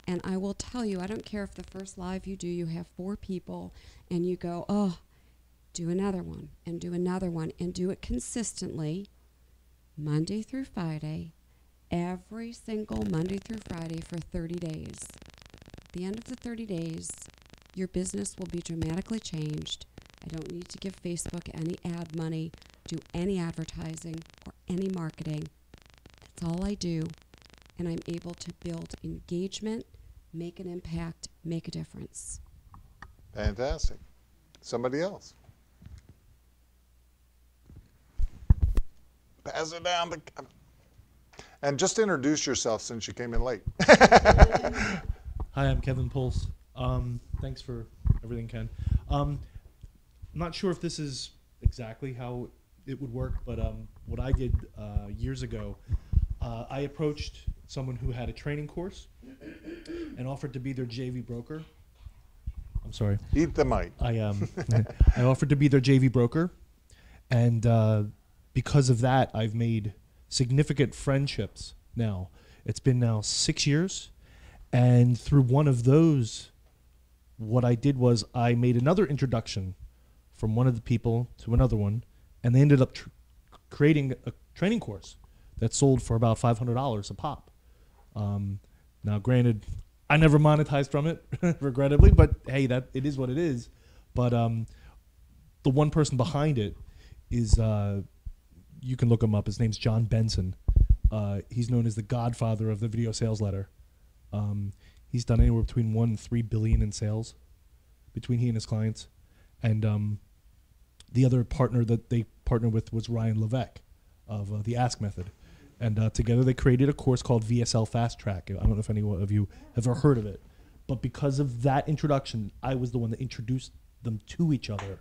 And I will tell you, I don't care if the first live you do, you have 4 people and you go, oh, do another one and do another one and do it consistently, Monday through Friday, every single Monday through Friday for 30 days. At the end of the 30 days, your business will be dramatically changed. I don't need to give Facebook any ad money, do any advertising or any marketing. That's all I do. And I'm able to build engagement, make an impact, make a difference. Fantastic. Somebody else? pass it down to Kevin. And just introduce yourself since you came in late. Hi, I'm Kevin Pulse. Thanks for everything, Ken. I'm not sure if this is exactly how it would work, but what I did years ago, I approached someone who had a training course and offered to be their JV broker. I'm sorry. Eat the mic. I offered to be their JV broker, and because of that, I've made significant friendships now. It's been now 6 years, and through one of those, what I did was I made another introduction from one of the people to another one, and they ended up creating a training course that sold for about $500 a pop. Now, granted, I never monetized from it, regrettably, but hey, that it is what it is. But the one person behind it is, you can look him up. His name's John Benson. He's known as the godfather of the video sales letter. He's done anywhere between 1 and 3 billion in sales between he and his clients. And the other partner that they partnered with was Ryan Levesque of the Ask Method. And together they created a course called VSL Fast Track. I don't know if any of you have ever heard of it. But because of that introduction, I was the one that introduced them to each other.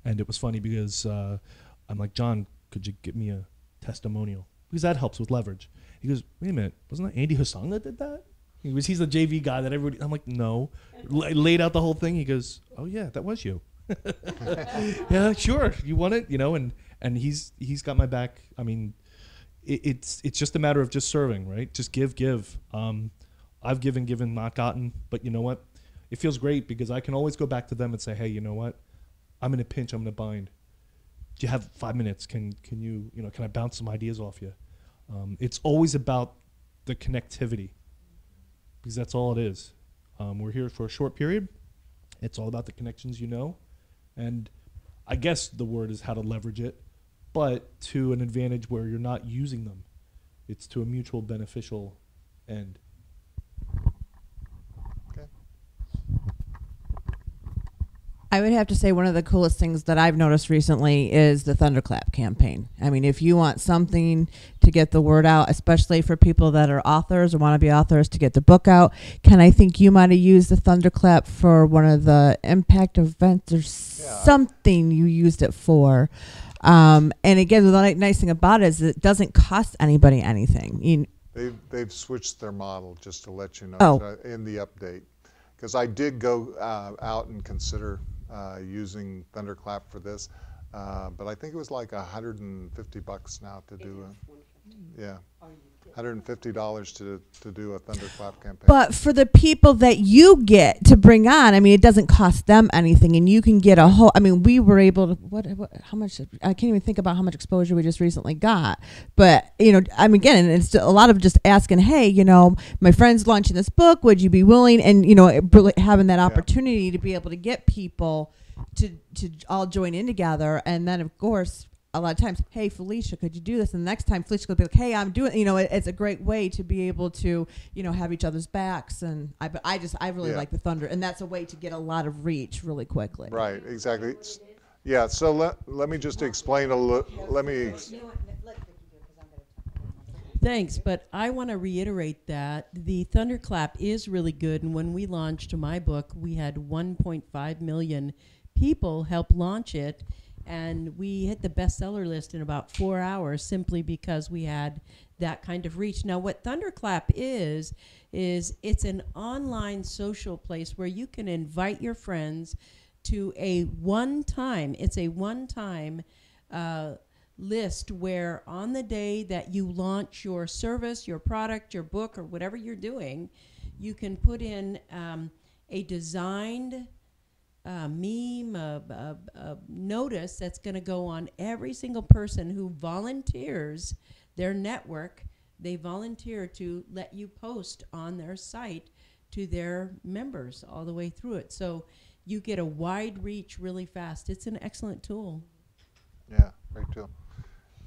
And it was funny because I'm like, John, could you give me a testimonial? Because that helps with leverage. He goes, wait a minute, wasn't that Andy Hussong that did that? He's the JV guy that everybody, I'm like, no. Laid out the whole thing. He goes, oh yeah, that was you. Yeah, sure. You want it, and he's got my back. I mean, it's just a matter of just serving, right? Just give. I've given, not gotten. But you know what? It feels great because I can always go back to them and say, hey, you know what? I'm in a pinch. I'm in a bind. Do you have 5 minutes? Can you can I bounce some ideas off you? It's always about the connectivity because that's all it is. We're here for a short period. It's all about the connections, and I guess the word is how to leverage it, but to an advantage where you're not using them. It's to a mutual beneficial end. Okay. I would have to say one of the coolest things that I've noticed recently is the Thunderclap campaign. I mean, if you want something to get the word out, especially for people that are authors or want to be authors to get the book out, Ken, I think you might have used the Thunderclap for one of the impact events or something you used it for. And again, the nice thing about it is it doesn't cost anybody anything. They've switched their model, just to let you know, in the update. Because I did go out and consider using Thunderclap for this, but I think it was like $150 now to do it. Yeah, $150 to do a Thunderclap campaign. But for the people that you get to bring on, I mean, it doesn't cost them anything, and you can get a whole. I mean, we were able to how much? I can't even think about how much exposure we just recently got. But I mean, again, it's a lot of just asking, hey, my friend's launching this book. Would you be willing? And really having that opportunity to be able to get people to all join in together, and then of course. A lot of times, hey Felicia, could you do this? And the next time Felicia could be like, hey, I'm doing. It's a great way to be able to, have each other's backs. And I really like the Thunder, and that's a way to get a lot of reach really quickly. Right, exactly. Yeah. So let me just explain a little. Thanks, but I want to reiterate that the Thunderclap is really good. And when we launched my book, we had 1.5 million people help launch it. And we hit the bestseller list in about 4 hours simply because we had that kind of reach. Now, what Thunderclap is it's an online social place where you can invite your friends to a one-time list where on the day that you launch your service, your product, your book, or whatever you're doing, you can put in a designed meme, a notice that's going to go on every single person who volunteers their network. They volunteer to let you post on their site to their members all the way through it. So you get a wide reach really fast. It's an excellent tool. Yeah, great tool.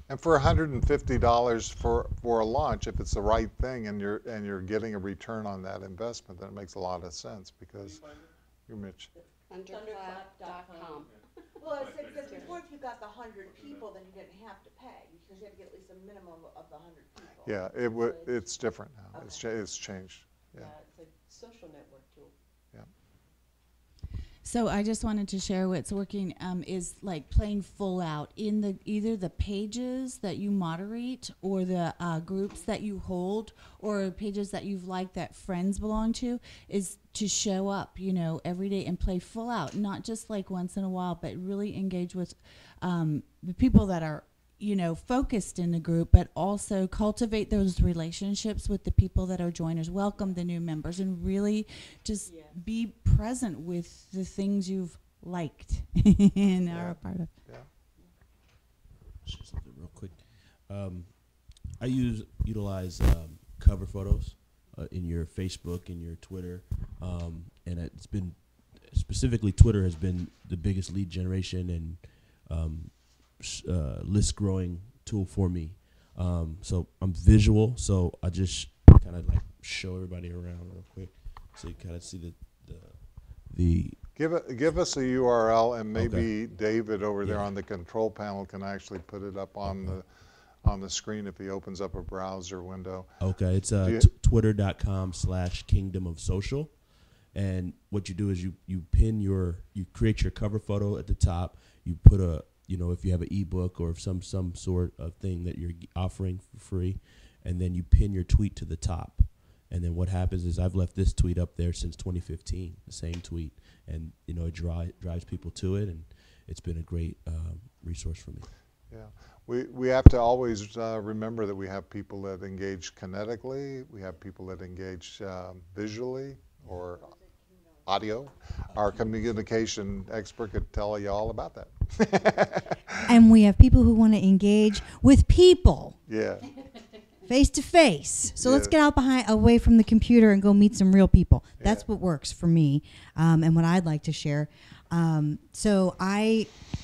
And for $150 for a launch, if it's the right thing and you're getting a return on that investment, then it makes a lot of sense because you're Mitch. Thunderclap.com. Well, because before, if you got the 100 people, then you didn't have to pay because you had to get at least a minimum of the 100 people. Yeah, it's different now. Okay. It's changed. Yeah. It's a social network tool. So I just wanted to share what's working is like playing full out in the either the pages that you moderate or the groups that you hold or pages that you've liked that friends belong to, is to show up, every day and play full out, not just like once in a while, but really engage with the people that are focused in the group, but also cultivate those relationships with the people that are joiners, welcome the new members, and really just be present with the things you've liked and are a part of. Yeah. Share something real quick. I utilize cover photos in your Facebook and your Twitter, and it's been specifically Twitter has been the biggest lead generation and list growing tool for me. So I'm visual, so I just kind of like show everybody around real quick so you kind of see the Give us a URL, and maybe Okay. David over there Yeah. on the control panel can actually put it up on the screen if he opens up a browser window. Okay, it's twitter.com/kingdom of social. And what you do is you create your cover photo at the top. You put if you have an ebook or some sort of thing that you're offering for free, and then you pin your tweet to the top. And then what happens is I've left this tweet up there since 2015, the same tweet, and it drives people to it, and it's been a great resource for me. Yeah, we have to always remember that we have people that engage kinetically, we have people that engage visually or audio. Our communication expert could tell you all about that. And we have people who want to engage with people Yeah. face to face. So let's Yeah. get away from the computer and go meet some real people. That's Yeah. what works for me, and what I'd like to share. So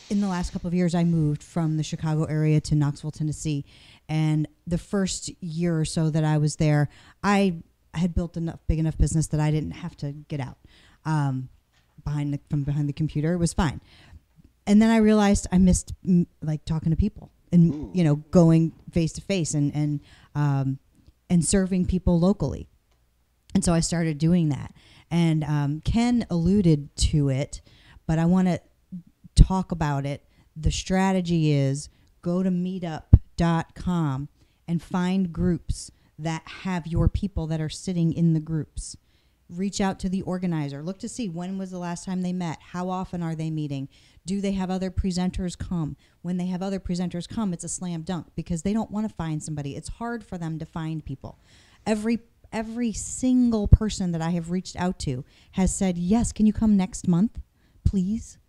in the last couple of years, I moved from the Chicago area to Knoxville, Tennessee, and the first year or so that I was there, I had built big enough business that I didn't have to get out behind the computer. It was fine. And then I realized I missed like talking to people and going face to face and serving people locally. And so I started doing that. And Ken alluded to it, but I want to talk about it. The strategy is go to meetup.com and find groups that have your people that are sitting in the groups. Reach out to the organizer. Look to see when was the last time they met. How often are they meeting? Do they have other presenters come? When they have other presenters come, it's a slam dunk because they don't want to find somebody. It's hard for them to find people. Every single person that I have reached out to has said, yes, can you come next month, please?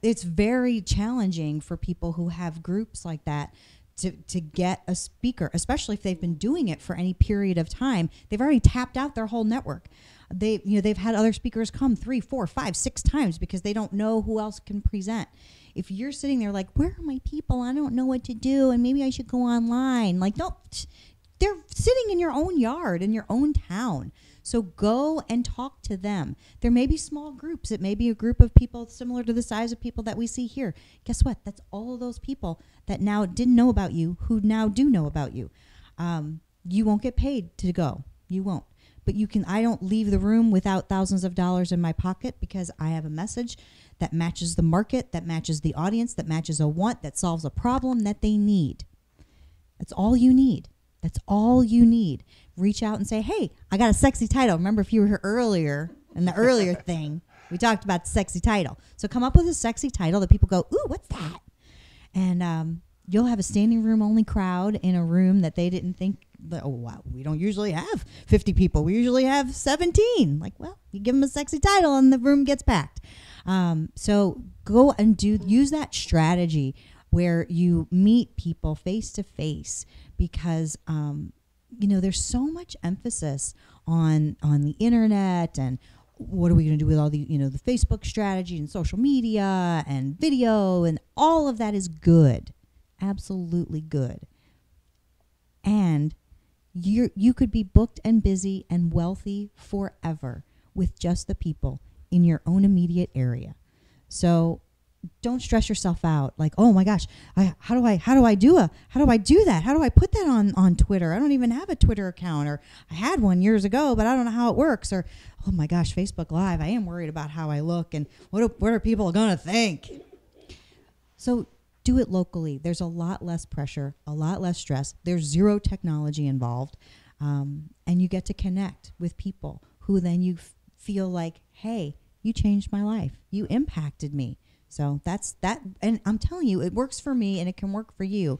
It's very challenging for people who have groups like that to get a speaker, especially if they've been doing it for any period of time. They've already tapped out their whole network. They've had other speakers come 3, 4, 5, 6 times because they don't know who else can present. If you're sitting there like, where are my people? I don't know what to do, and maybe I should go online. Like, don't. They're sitting in your own yard, in your own town. So go and talk to them. There may be small groups. It may be a group of people similar to the size of people that we see here. Guess what? That's all of those people that now didn't know about you who now do know about you. You won't get paid to go. You won't. But you can. I don't leave the room without thousands of dollars in my pocket because I have a message that matches the market, that matches the audience, that matches a want, that solves a problem that they need. That's all you need. That's all you need. Reach out and say, hey, I got a sexy title. Remember, if you were here earlier, in the earlier thing, we talked about the sexy title. So come up with a sexy title that people go, ooh, what's that? And you'll have a standing room only crowd in a room that they didn't think, oh, wow, we don't usually have 50 people. We usually have 17. Like, well, you give them a sexy title and the room gets packed. So go and use that strategy where you meet people face to face because, there's so much emphasis on the internet and what are we going to do with all the, the Facebook strategy and social media and video, and all of that is good. Absolutely good. And you could be booked and busy and wealthy forever with just the people in your own immediate area. So don't stress yourself out. Like, oh my gosh, how do I do that? How do I put that on Twitter? I don't even have a Twitter account, or I had one years ago, but I don't know how it works. Or, oh my gosh, Facebook Live, I am worried about how I look and what are people going to think? So do it locally. There's a lot less pressure, a lot less stress. There's zero technology involved. And you get to connect with people who then you feel like, hey, you changed my life. You impacted me. So that's that. And I'm telling you, it works for me and it can work for you.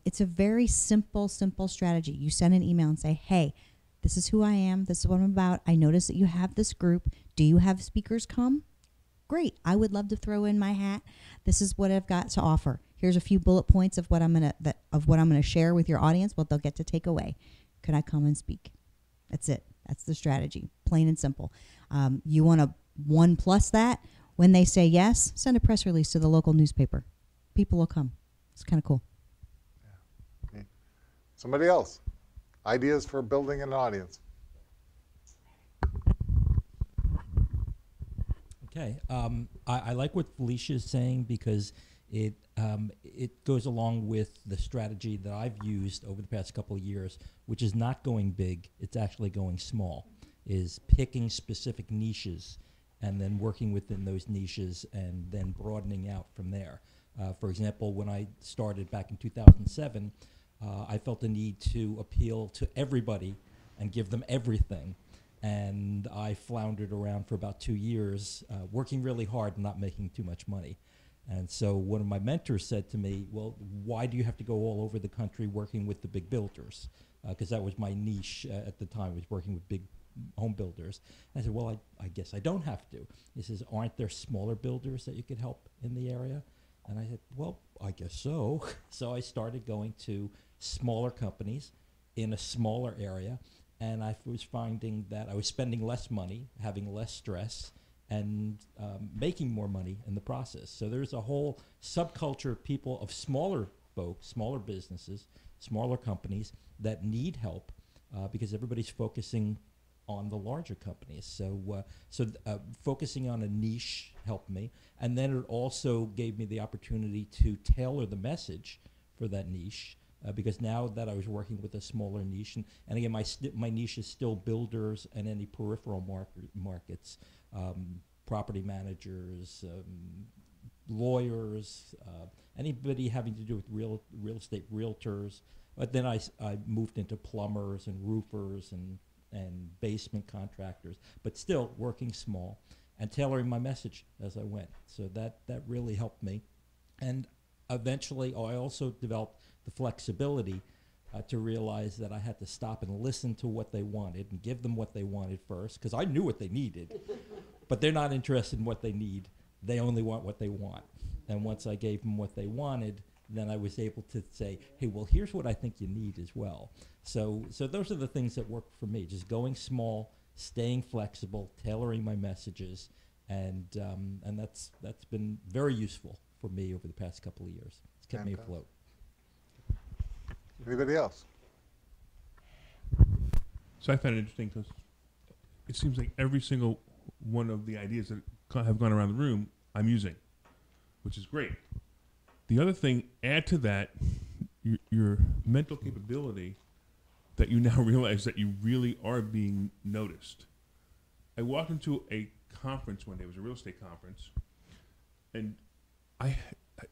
It's a very simple strategy. You send an email and say, hey, this is who I am. This is what I'm about. I notice that you have this group. Do you have speakers come? Great. I would love to throw in my hat. This is what I've got to offer. Here's a few bullet points of what I'm gonna share with your audience, what they'll get to take away. Could I come and speak? That's it. That's the strategy. Plain and simple. You want to 1+ that. When they say yes, send a press release to the local newspaper. People will come. It's kind of cool. Yeah. Okay. Somebody else. Ideas for building an audience. Okay. I like what Felicia is saying because it goes along with the strategy that I've used over the past couple of years, which is not going big. It's actually going small, is picking specific niches and then working within those niches and then broadening out from there. For example, when I started back in 2007, I felt the need to appeal to everybody and give them everything. And I floundered around for about 2 years, working really hard and not making too much money. And so one of my mentors said to me, well, why do you have to go all over the country working with the big builders? Because that was my niche at the time, was working with big home builders. And I said, well, I guess I don't have to. He says, aren't there smaller builders that you could help in the area? And I said, well, I guess so. So I started going to smaller companies in a smaller area. And I was finding that I was spending less money, having less stress, and making more money in the process. So there's a whole subculture of people, of smaller folks, smaller businesses, smaller companies that need help because everybody's focusing on the larger companies. So focusing on a niche helped me. And then it also gave me the opportunity to tailor the message for that niche. Because now that I was working with a smaller niche, and again, my niche is still builders and any peripheral markets, property managers, lawyers, anybody having to do with real estate, realtors. But then I moved into plumbers and roofers and basement contractors, but still working small and tailoring my message as I went. So that really helped me. And eventually, I also developed the flexibility to realize that I had to stop and listen to what they wanted and give them what they wanted first, because I knew what they needed, but they're not interested in what they need. They only want what they want. And once I gave them what they wanted, then I was able to say, hey, well, here's what I think you need as well. So those are the things that work for me, just going small, staying flexible, tailoring my messages, and that's been very useful for me over the past couple of years. It's kept me afloat. Anybody else? So I found it interesting because it seems like every single one of the ideas that have gone around the room I'm using, which is great. The other thing, add to that your mental capability that you now realize that you really are being noticed. I walked into a conference one day. It was a real estate conference, and I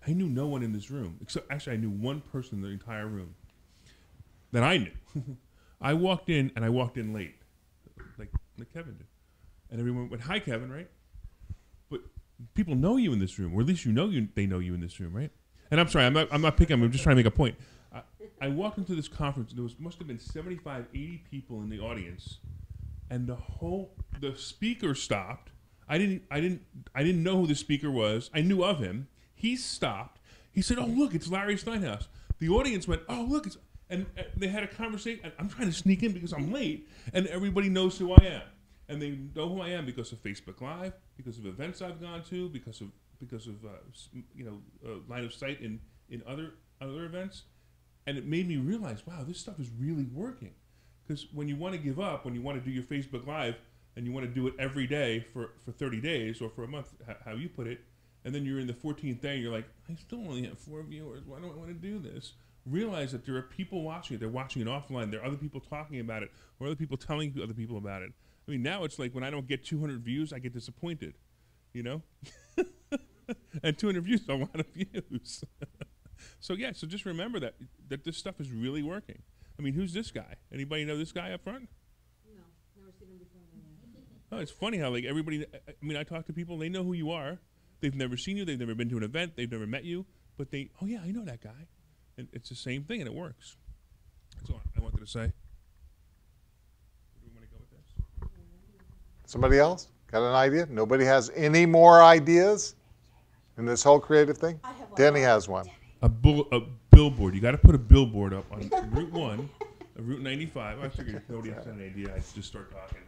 knew no one in this room, except actually I knew one person in the entire room that I knew. I walked in, and I walked in late, like Kevin did. And everyone went, hi, Kevin, right? But people know you in this room, or at least they know you in this room, right? And I'm sorry, I'm not picking, I'm just trying to make a point. I walked into this conference, and must have been 75, 80 people in the audience, and the speaker stopped. I didn't know who the speaker was. I knew of him. He stopped. He said, oh, look, it's Larry Steinhaus. The audience went, oh, look, and they had a conversation. I'm trying to sneak in because I'm late, and everybody knows who I am. And they know who I am because of Facebook Live, because of events I've gone to, because of line of sight in other events. And it made me realize, wow, this stuff is really working. Because when you want to give up, when you want to do your Facebook Live, and you want to do it every day for 30 days or for a month, how you put it, And then you're in the 14th day, you're like, I still only have 4 viewers. Why do I want to do this? Realize that there are people watching it. They're watching it offline. There are other people talking about it, or other people telling other people about it. I mean, now it's like when I don't get 200 views, I get disappointed, you know? And 200 views is a lot of views. So just remember that this stuff is really working. I mean, who's this guy? Anybody know this guy up front? No, never seen him before. Oh, it's funny how like everybody. I mean, I talk to people. They know who you are. They've never seen you. They've never been to an event. They've never met you. But oh yeah, I know that guy. And it's the same thing, and it works. That's all I wanted to say. Where do we want to go with this? Somebody else got an idea? Nobody has any more ideas in this whole creative thing? Danny has one. A billboard. You got to put a billboard up on Route 1, Route 95. I figured if nobody has an idea, I'd just start talking.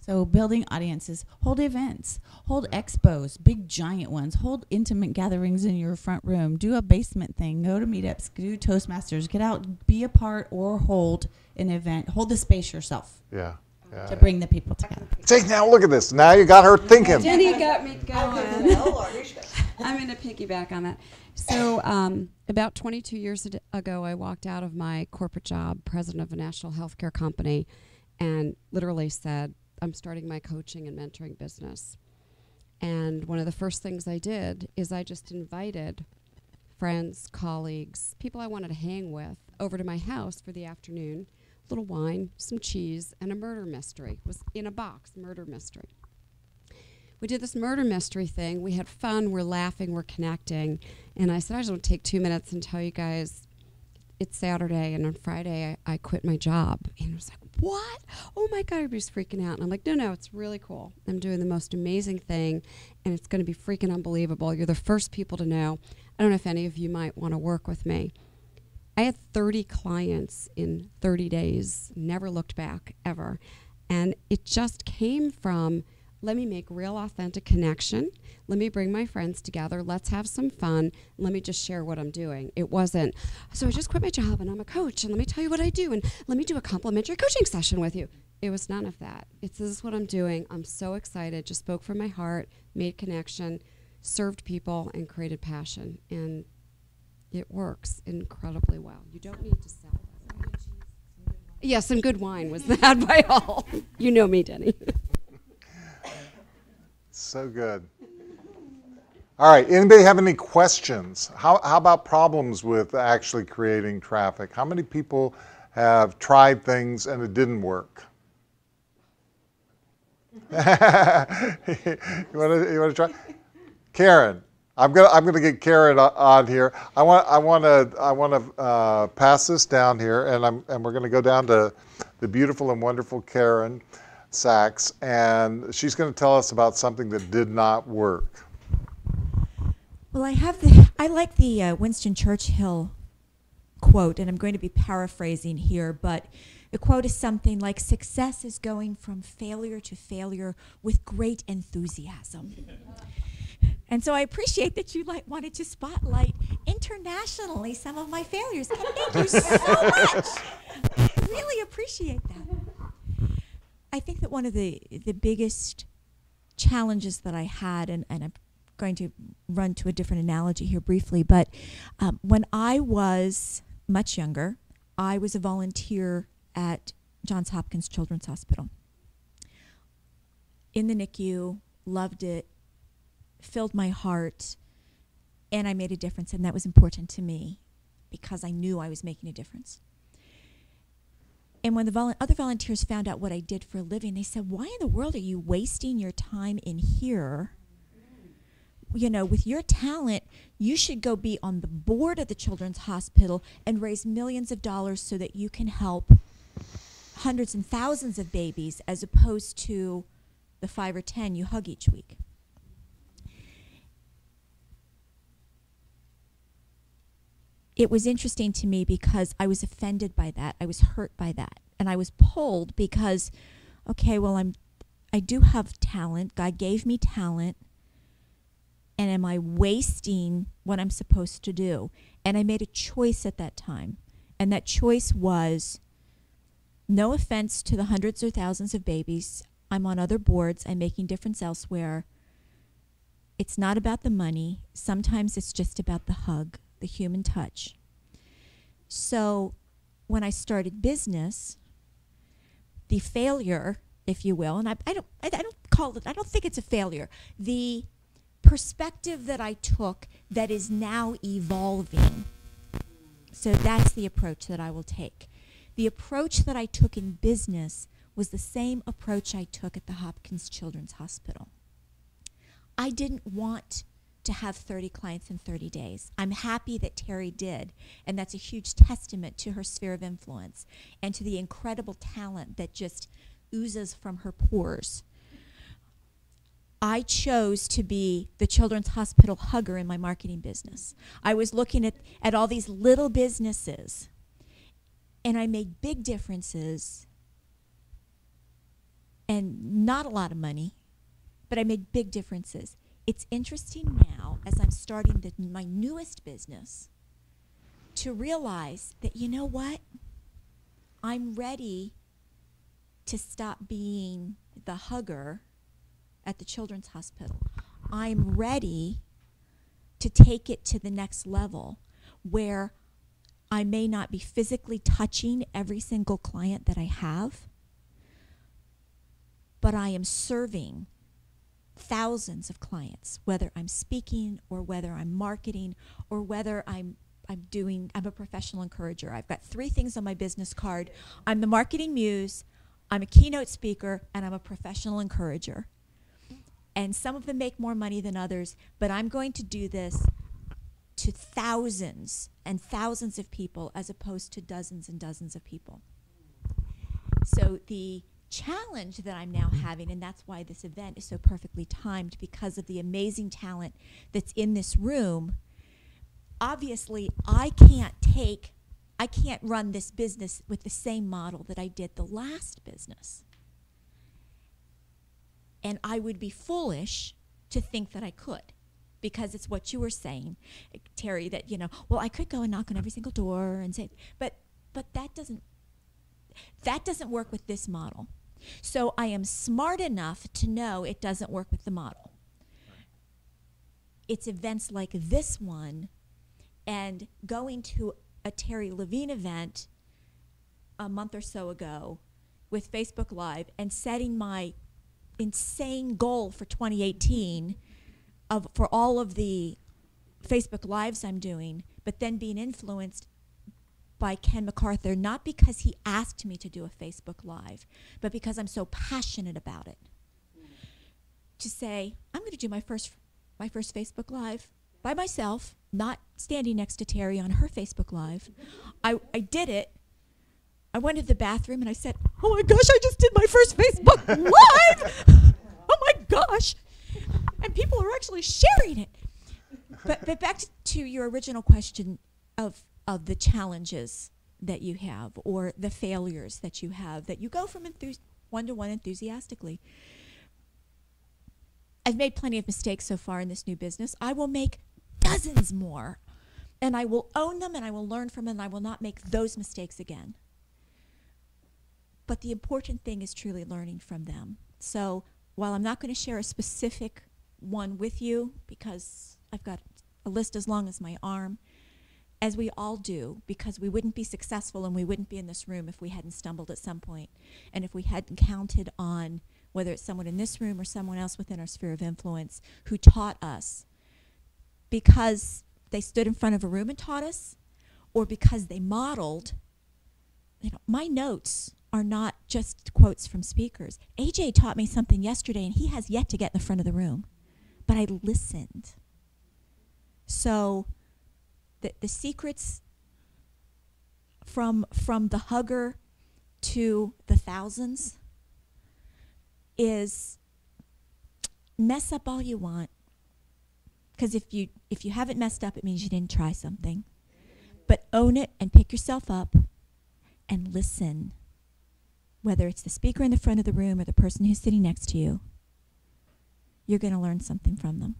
So building audiences, hold events, hold expos, big giant ones, hold intimate gatherings in your front room, do a basement thing, go to meetups, do Toastmasters, get out, be a part or hold an event, hold the space yourself Yeah. to bring the people together. See, now look at this. Now you got her thinking. Jenny got me going. I'm going to piggyback on that. So about 22 years ago, I walked out of my corporate job, president of a national healthcare company, and literally said, I'm starting my coaching and mentoring business. And one of the first things I did is I just invited friends, colleagues, people I wanted to hang with over to my house for the afternoon, a little wine, some cheese, and a murder mystery. It was in a box, murder mystery. We did this murder mystery thing. We had fun. We're laughing. We're connecting. And I said, I just want to take 2 minutes and tell you guys it's Saturday, and on Friday I quit my job. And it was like, what? Oh my God, everybody's freaking out. And I'm like, no, it's really cool. I'm doing the most amazing thing, and it's going to be freaking unbelievable. You're the first people to know. I don't know if any of you might want to work with me. I had 30 clients in 30 days, never looked back ever. And it just came from, let me make real authentic connection. Let me bring my friends together. Let's have some fun. Let me just share what I'm doing. It wasn't, so I just quit my job and I'm a coach and let me tell you what I do and let me do a complimentary coaching session with you. It was none of that. This is what I'm doing. I'm so excited. Just spoke from my heart, made connection, served people, and created passion. And it works incredibly well. You don't need to sell it. Yeah, some good wine was had by all. You know me, Denny. So good. All right, anybody have any questions? How about problems with actually creating traffic? How many people have tried things and it didn't work? You want to try? Karen, I'm gonna get Karen on here. I want to pass this down here, and we're gonna go down to the beautiful and wonderful Karen Sachs, and she's going to tell us about something that did not work. Well, I like the Winston Churchill quote, and I'm going to be paraphrasing here, but the quote is something like, success is going from failure to failure with great enthusiasm. And so I appreciate that you wanted to spotlight internationally some of my failures. And thank you so much. I really appreciate that. I think that one of the biggest challenges that I had, and I'm going to run to a different analogy here briefly, but when I was much younger, I was a volunteer at Johns Hopkins Children's Hospital. In the NICU, loved it, filled my heart, and I made a difference, and that was important to me because I knew I was making a difference. And when the other volunteers found out what I did for a living, they said, why in the world are you wasting your time in here? You know, with your talent, you should go be on the board of the Children's Hospital and raise millions of dollars so that you can help hundreds and thousands of babies as opposed to the 5 or 10 you hug each week. It was interesting to me because I was offended by that. I was hurt by that. And I was pulled because, okay, well, I do have talent. God gave me talent. And am I wasting what I'm supposed to do? And I made a choice at that time. And that choice was, no offense to the hundreds or thousands of babies, I'm on other boards. I'm making difference elsewhere. It's not about the money. Sometimes it's just about the hug, the human touch. So when I started business, the failure, if you will, and I don't call it, I don't think it's a failure. The perspective that I took that is now evolving. So that's the approach that I will take. The approach that I took in business was the same approach I took at the Hopkins Children's Hospital. I didn't want to have 30 clients in 30 days. I'm happy that Terry did, and that's a huge testament to her sphere of influence and to the incredible talent that just oozes from her pores. I chose to be the Children's Hospital hugger in my marketing business. I was looking at all these little businesses, and I made big differences and not a lot of money, but I made big differences. It's interesting now, as I'm starting my newest business, to realize that, you know what? I'm ready to stop being the hugger at the Children's Hospital. I'm ready to take it to the next level where I may not be physically touching every single client that I have, but I am serving thousands of clients, whether I'm speaking or whether I'm marketing or whether I'm a professional encourager. I've got 3 things on my business card. I'm the marketing muse, I'm a keynote speaker, and I'm a professional encourager. And some of them make more money than others, but I'm going to do this to thousands and thousands of people as opposed to dozens and dozens of people. So the challenge that I'm now having, and that's why this event is so perfectly timed, because of the amazing talent that's in this room. Obviously, I can't run this business with the same model that I did the last business. And I would be foolish to think that I could, because it's what you were saying, Terry, that, well, I could go and knock on every single door and say, but that doesn't work with this model. So I am smart enough to know it doesn't work with the model. It's events like this one and going to a Terry Levine event a month or so ago with Facebook Live and setting my insane goal for 2018 for all of the Facebook Lives I'm doing, but then being influenced by Ken MacArthur, not because he asked me to do a Facebook Live, but because I'm so passionate about it. To say, I'm going to do my first Facebook Live by myself, not standing next to Terry on her Facebook Live. I did it. I went to the bathroom and I said, oh my gosh, I just did my first Facebook Live! Oh my gosh! And people are actually sharing it. But back to your original question of the challenges that you have or the failures that you have, that you go from one-to-one enthusiastically. I've made plenty of mistakes so far in this new business. I will make dozens more, and I will own them, and I will learn from them, and I will not make those mistakes again. But the important thing is truly learning from them. So while I'm not going to share a specific one with you, because I've got a list as long as my arm, as we all do, because we wouldn't be successful and we wouldn't be in this room if we hadn't stumbled at some point, and if we hadn't counted on whether it's someone in this room or someone else within our sphere of influence who taught us because they stood in front of a room and taught us, or because they modeled. My notes are not just quotes from speakers. AJ taught me something yesterday, and he has yet to get in the front of the room, but I listened. So the secrets from the hugger to the thousands is mess up all you want, because if you haven't messed up, it means you didn't try something. But own it and pick yourself up and listen, whether it's the speaker in the front of the room or the person who's sitting next to you. You're going to learn something from them.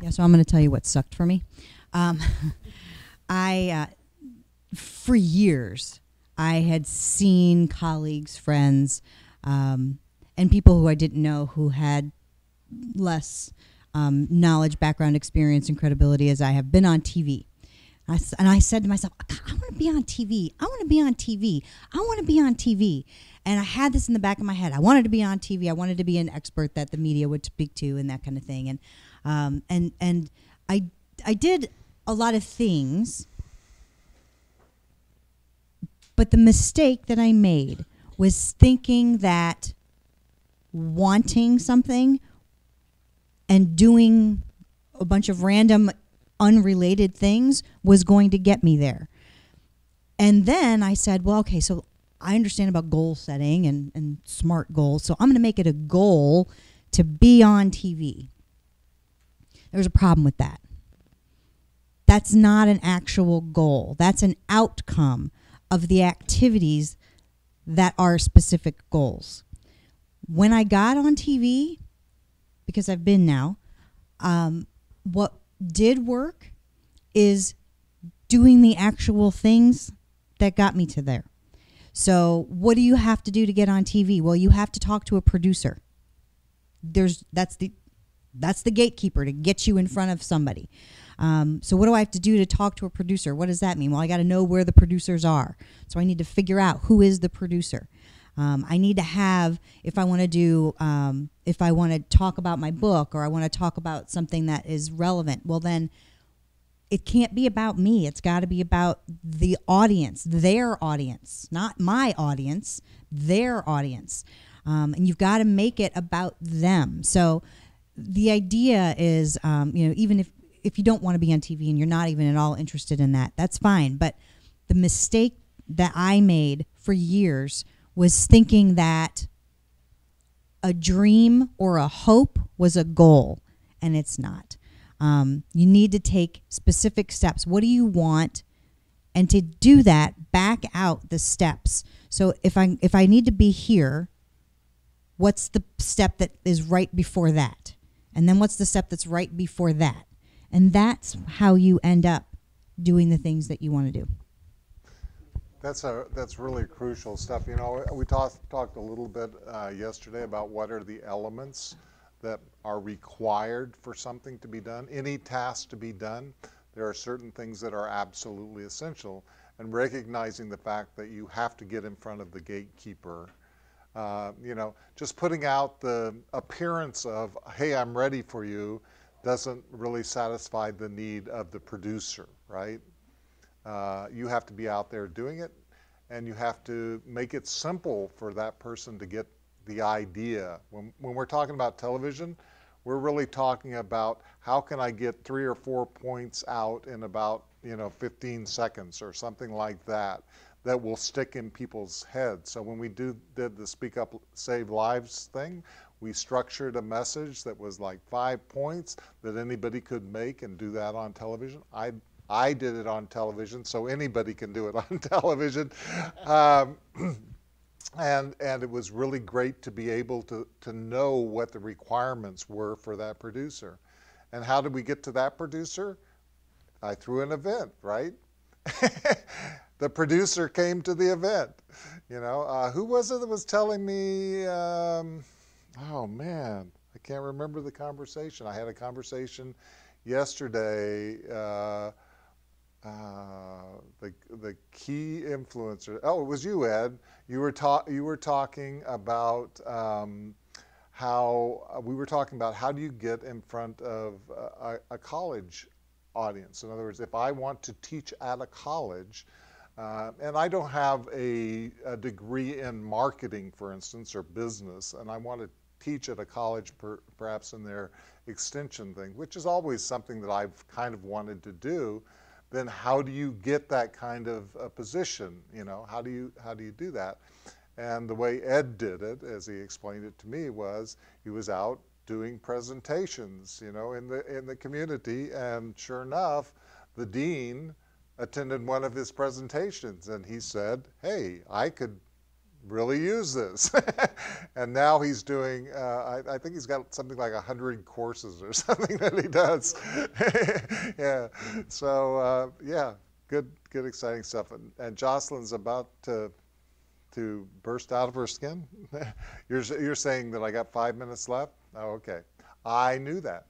Yeah, so I'm going to tell you what sucked for me. For years, I had seen colleagues, friends, and people who I didn't know who had less knowledge, background, experience, and credibility as I have been on TV. And I said to myself, I want to be on TV. I want to be on TV. I want to be on TV. And I had this in the back of my head. I wanted to be on TV. I wanted to be an expert that the media would speak to and that kind of thing. And I did a lot of things. But the mistake that I made was thinking that wanting something and doing a bunch of random unrelated things was going to get me there. And then I said, well, okay, so I understand about goal setting and SMART goals, so I'm going to make it a goal to be on TV. There's a problem with that. That's not an actual goal. That's an outcome of the activities that are specific goals. When I got on TV, because I've been now, what did work is doing the actual things that got me to there. So what do you have to do to get on TV? Well, you have to talk to a producer. That's the gatekeeper to get you in front of somebody. So what do I have to do to talk to a producer? What does that mean? Well, I got to know where the producers are. So I need to figure out who is the producer. I need to have, if I want to talk about my book or I want to talk about something that is relevant, well then it can't be about me. It's got to be about the audience, their audience, not my audience, their audience. And you've got to make it about them. So the idea is, even if you don't want to be on TV and you're not even at all interested in that, that's fine. But the mistake that I made for years was thinking that a dream or a hope was a goal, and it's not. You need to take specific steps. What do you want? And to do that, back out the steps. So if I need to be here, what's the step that is right before that? And then what's the step that's right before that? And that's how you end up doing the things that you want to do. That's really crucial stuff. You know, we talked a little bit yesterday about what are the elements that are required for something to be done. Any task to be done, there are certain things that are absolutely essential, and recognizing the fact that you have to get in front of the gatekeeper. Just putting out the appearance of, hey, I'm ready for you, doesn't really satisfy the need of the producer, right? You have to be out there doing it, and you have to make it simple for that person to get the idea. When we're talking about television, we're really talking about how can I get 3 or 4 points out in about 15 seconds or something like that will stick in people's heads. So when we did the Speak Up Save Lives thing, we structured a message that was like 5 points that anybody could make and do that on television. I did it on television, so anybody can do it on television. And it was really great to be able to know what the requirements were for that producer. And how did we get to that producer? I threw an event, right? The producer came to the event. Who was it that was telling me, oh man, I can't remember the conversation. I had a conversation yesterday, the key influencer. Oh, it was you, Ed. You were talking about how do you get in front of a college audience. In other words, if I want to teach at a college, and I don't have a degree in marketing, for instance, or business, and I want to teach at a college, perhaps in their extension thing, which is always something that I've kind of wanted to do, then how do you get that kind of position? How do you do that? And the way Ed did it, as he explained it to me, was he was out doing presentations, in the community, and sure enough, the dean attended one of his presentations, and he said, "Hey, I could really use this. And now he's doing, I think he's got something like 100 courses or something that he does. Yeah, so yeah, good exciting stuff. And Jocelyn's about to burst out of her skin. You're saying that I got 5 minutes left? Oh, okay. I knew that.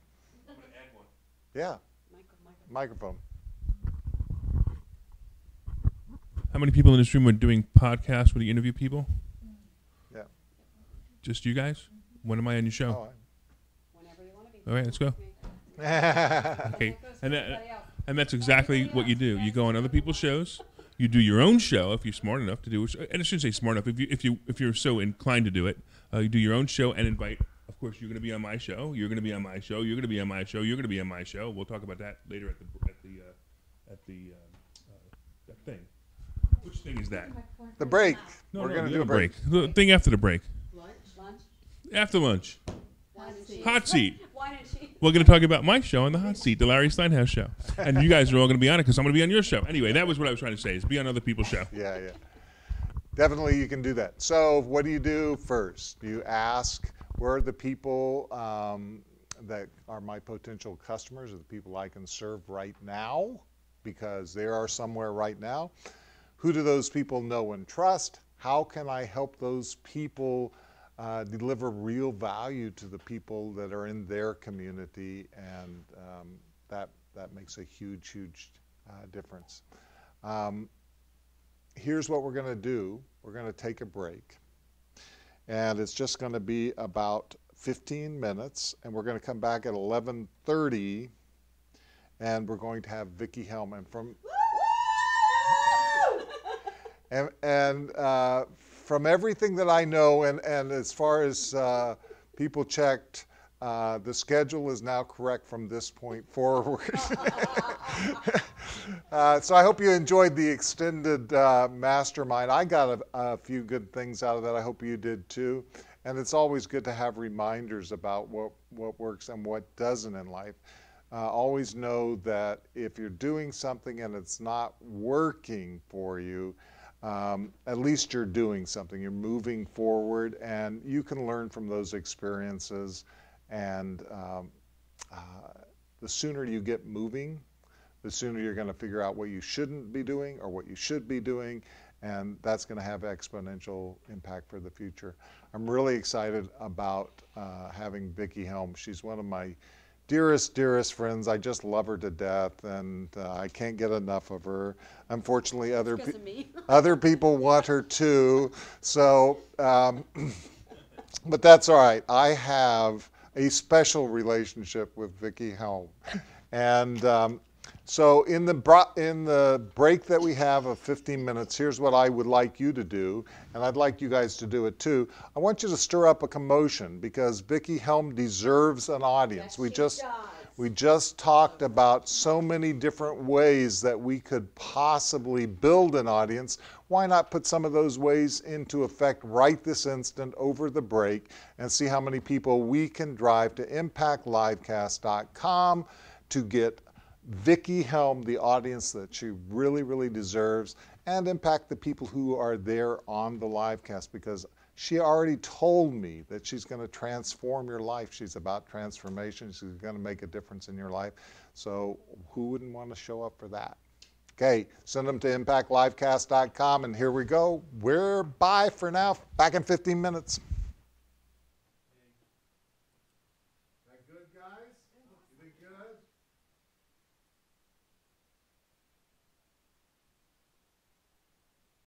I'm going to add one. Yeah. Microphone. How many people in this room are doing podcasts where you interview people? Yeah. Just you guys? When am I on your show? Oh, Whenever you want to be. All right, let's go. I- Okay, and that's exactly what you do. You go on other people's shows. You do your own show if you're smart enough to do it. And I shouldn't say smart enough. If you're so inclined to do it, you do your own show and invite. Of course, you're going to be on my show. You're going to be on my show. You're going to be on my show. You're going to be on my show. We'll talk about that later at the that thing. Which thing is that? The break. No, We're no, going to the do a other break. The thing after the break. Lunch? After lunch. Wine and cheese. Hot seat. Wine and cheese. We're going to talk about my show on the hot seat, the Larry Steinhaus show. And you guys are all going to be on it because I'm going to be on your show. Anyway, that was what I was trying to say, is be on other people's show. Yeah. Definitely you can do that. So what do you do first? You ask, where are the people that are my potential customers, or the people I can serve right now? Because they are somewhere right now. Who do those people know and trust? How can I help those people deliver real value to the people that are in their community? And that makes a huge difference. Here's what we're going to do. We're going to take a break. And it's just going to be about 15 minutes. And we're going to come back at 11:30. And we're going to have Vicki Hellman and from everything that I know, and as far as people checked, the schedule is now correct from this point forward. So I hope you enjoyed the extended mastermind. I got a few good things out of that. I hope you did too. And it's always good to have reminders about what works and what doesn't in life. Always know that if you're doing something and it's not working for you, at least you're doing something. You're moving forward, and you can learn from those experiences. And the sooner you get moving, the sooner you're going to figure out what you shouldn't be doing or what you should be doing, and that's going to have exponential impact for the future. I'm really excited about having Vicki Helm. She's one of my dearest friends. I just love her to death, and I can't get enough of her. Unfortunately, other people want her too. So, but that's all right. I have a special relationship with Vicki Helm, and so in the break that we have of 15 minutes, here's what I would like you to do, and I'd like you guys to do it too. I want you to stir up a commotion, because Vicki Helm deserves an audience. Yes, We just talked about so many different ways that we could possibly build an audience. Why not put some of those ways into effect right this instant over the break and see how many people we can drive to impactlivecast.com to get Vicki Helm the audience that she really deserves, and impact the people who are there on the livecast, because she already told me that she's going to transform your life. She's about transformation. She's going to make a difference in your life. So who wouldn't want to show up for that? Okay, send them to impactlivecast.com, and here we go. We're bye for now. Back in 15 minutes.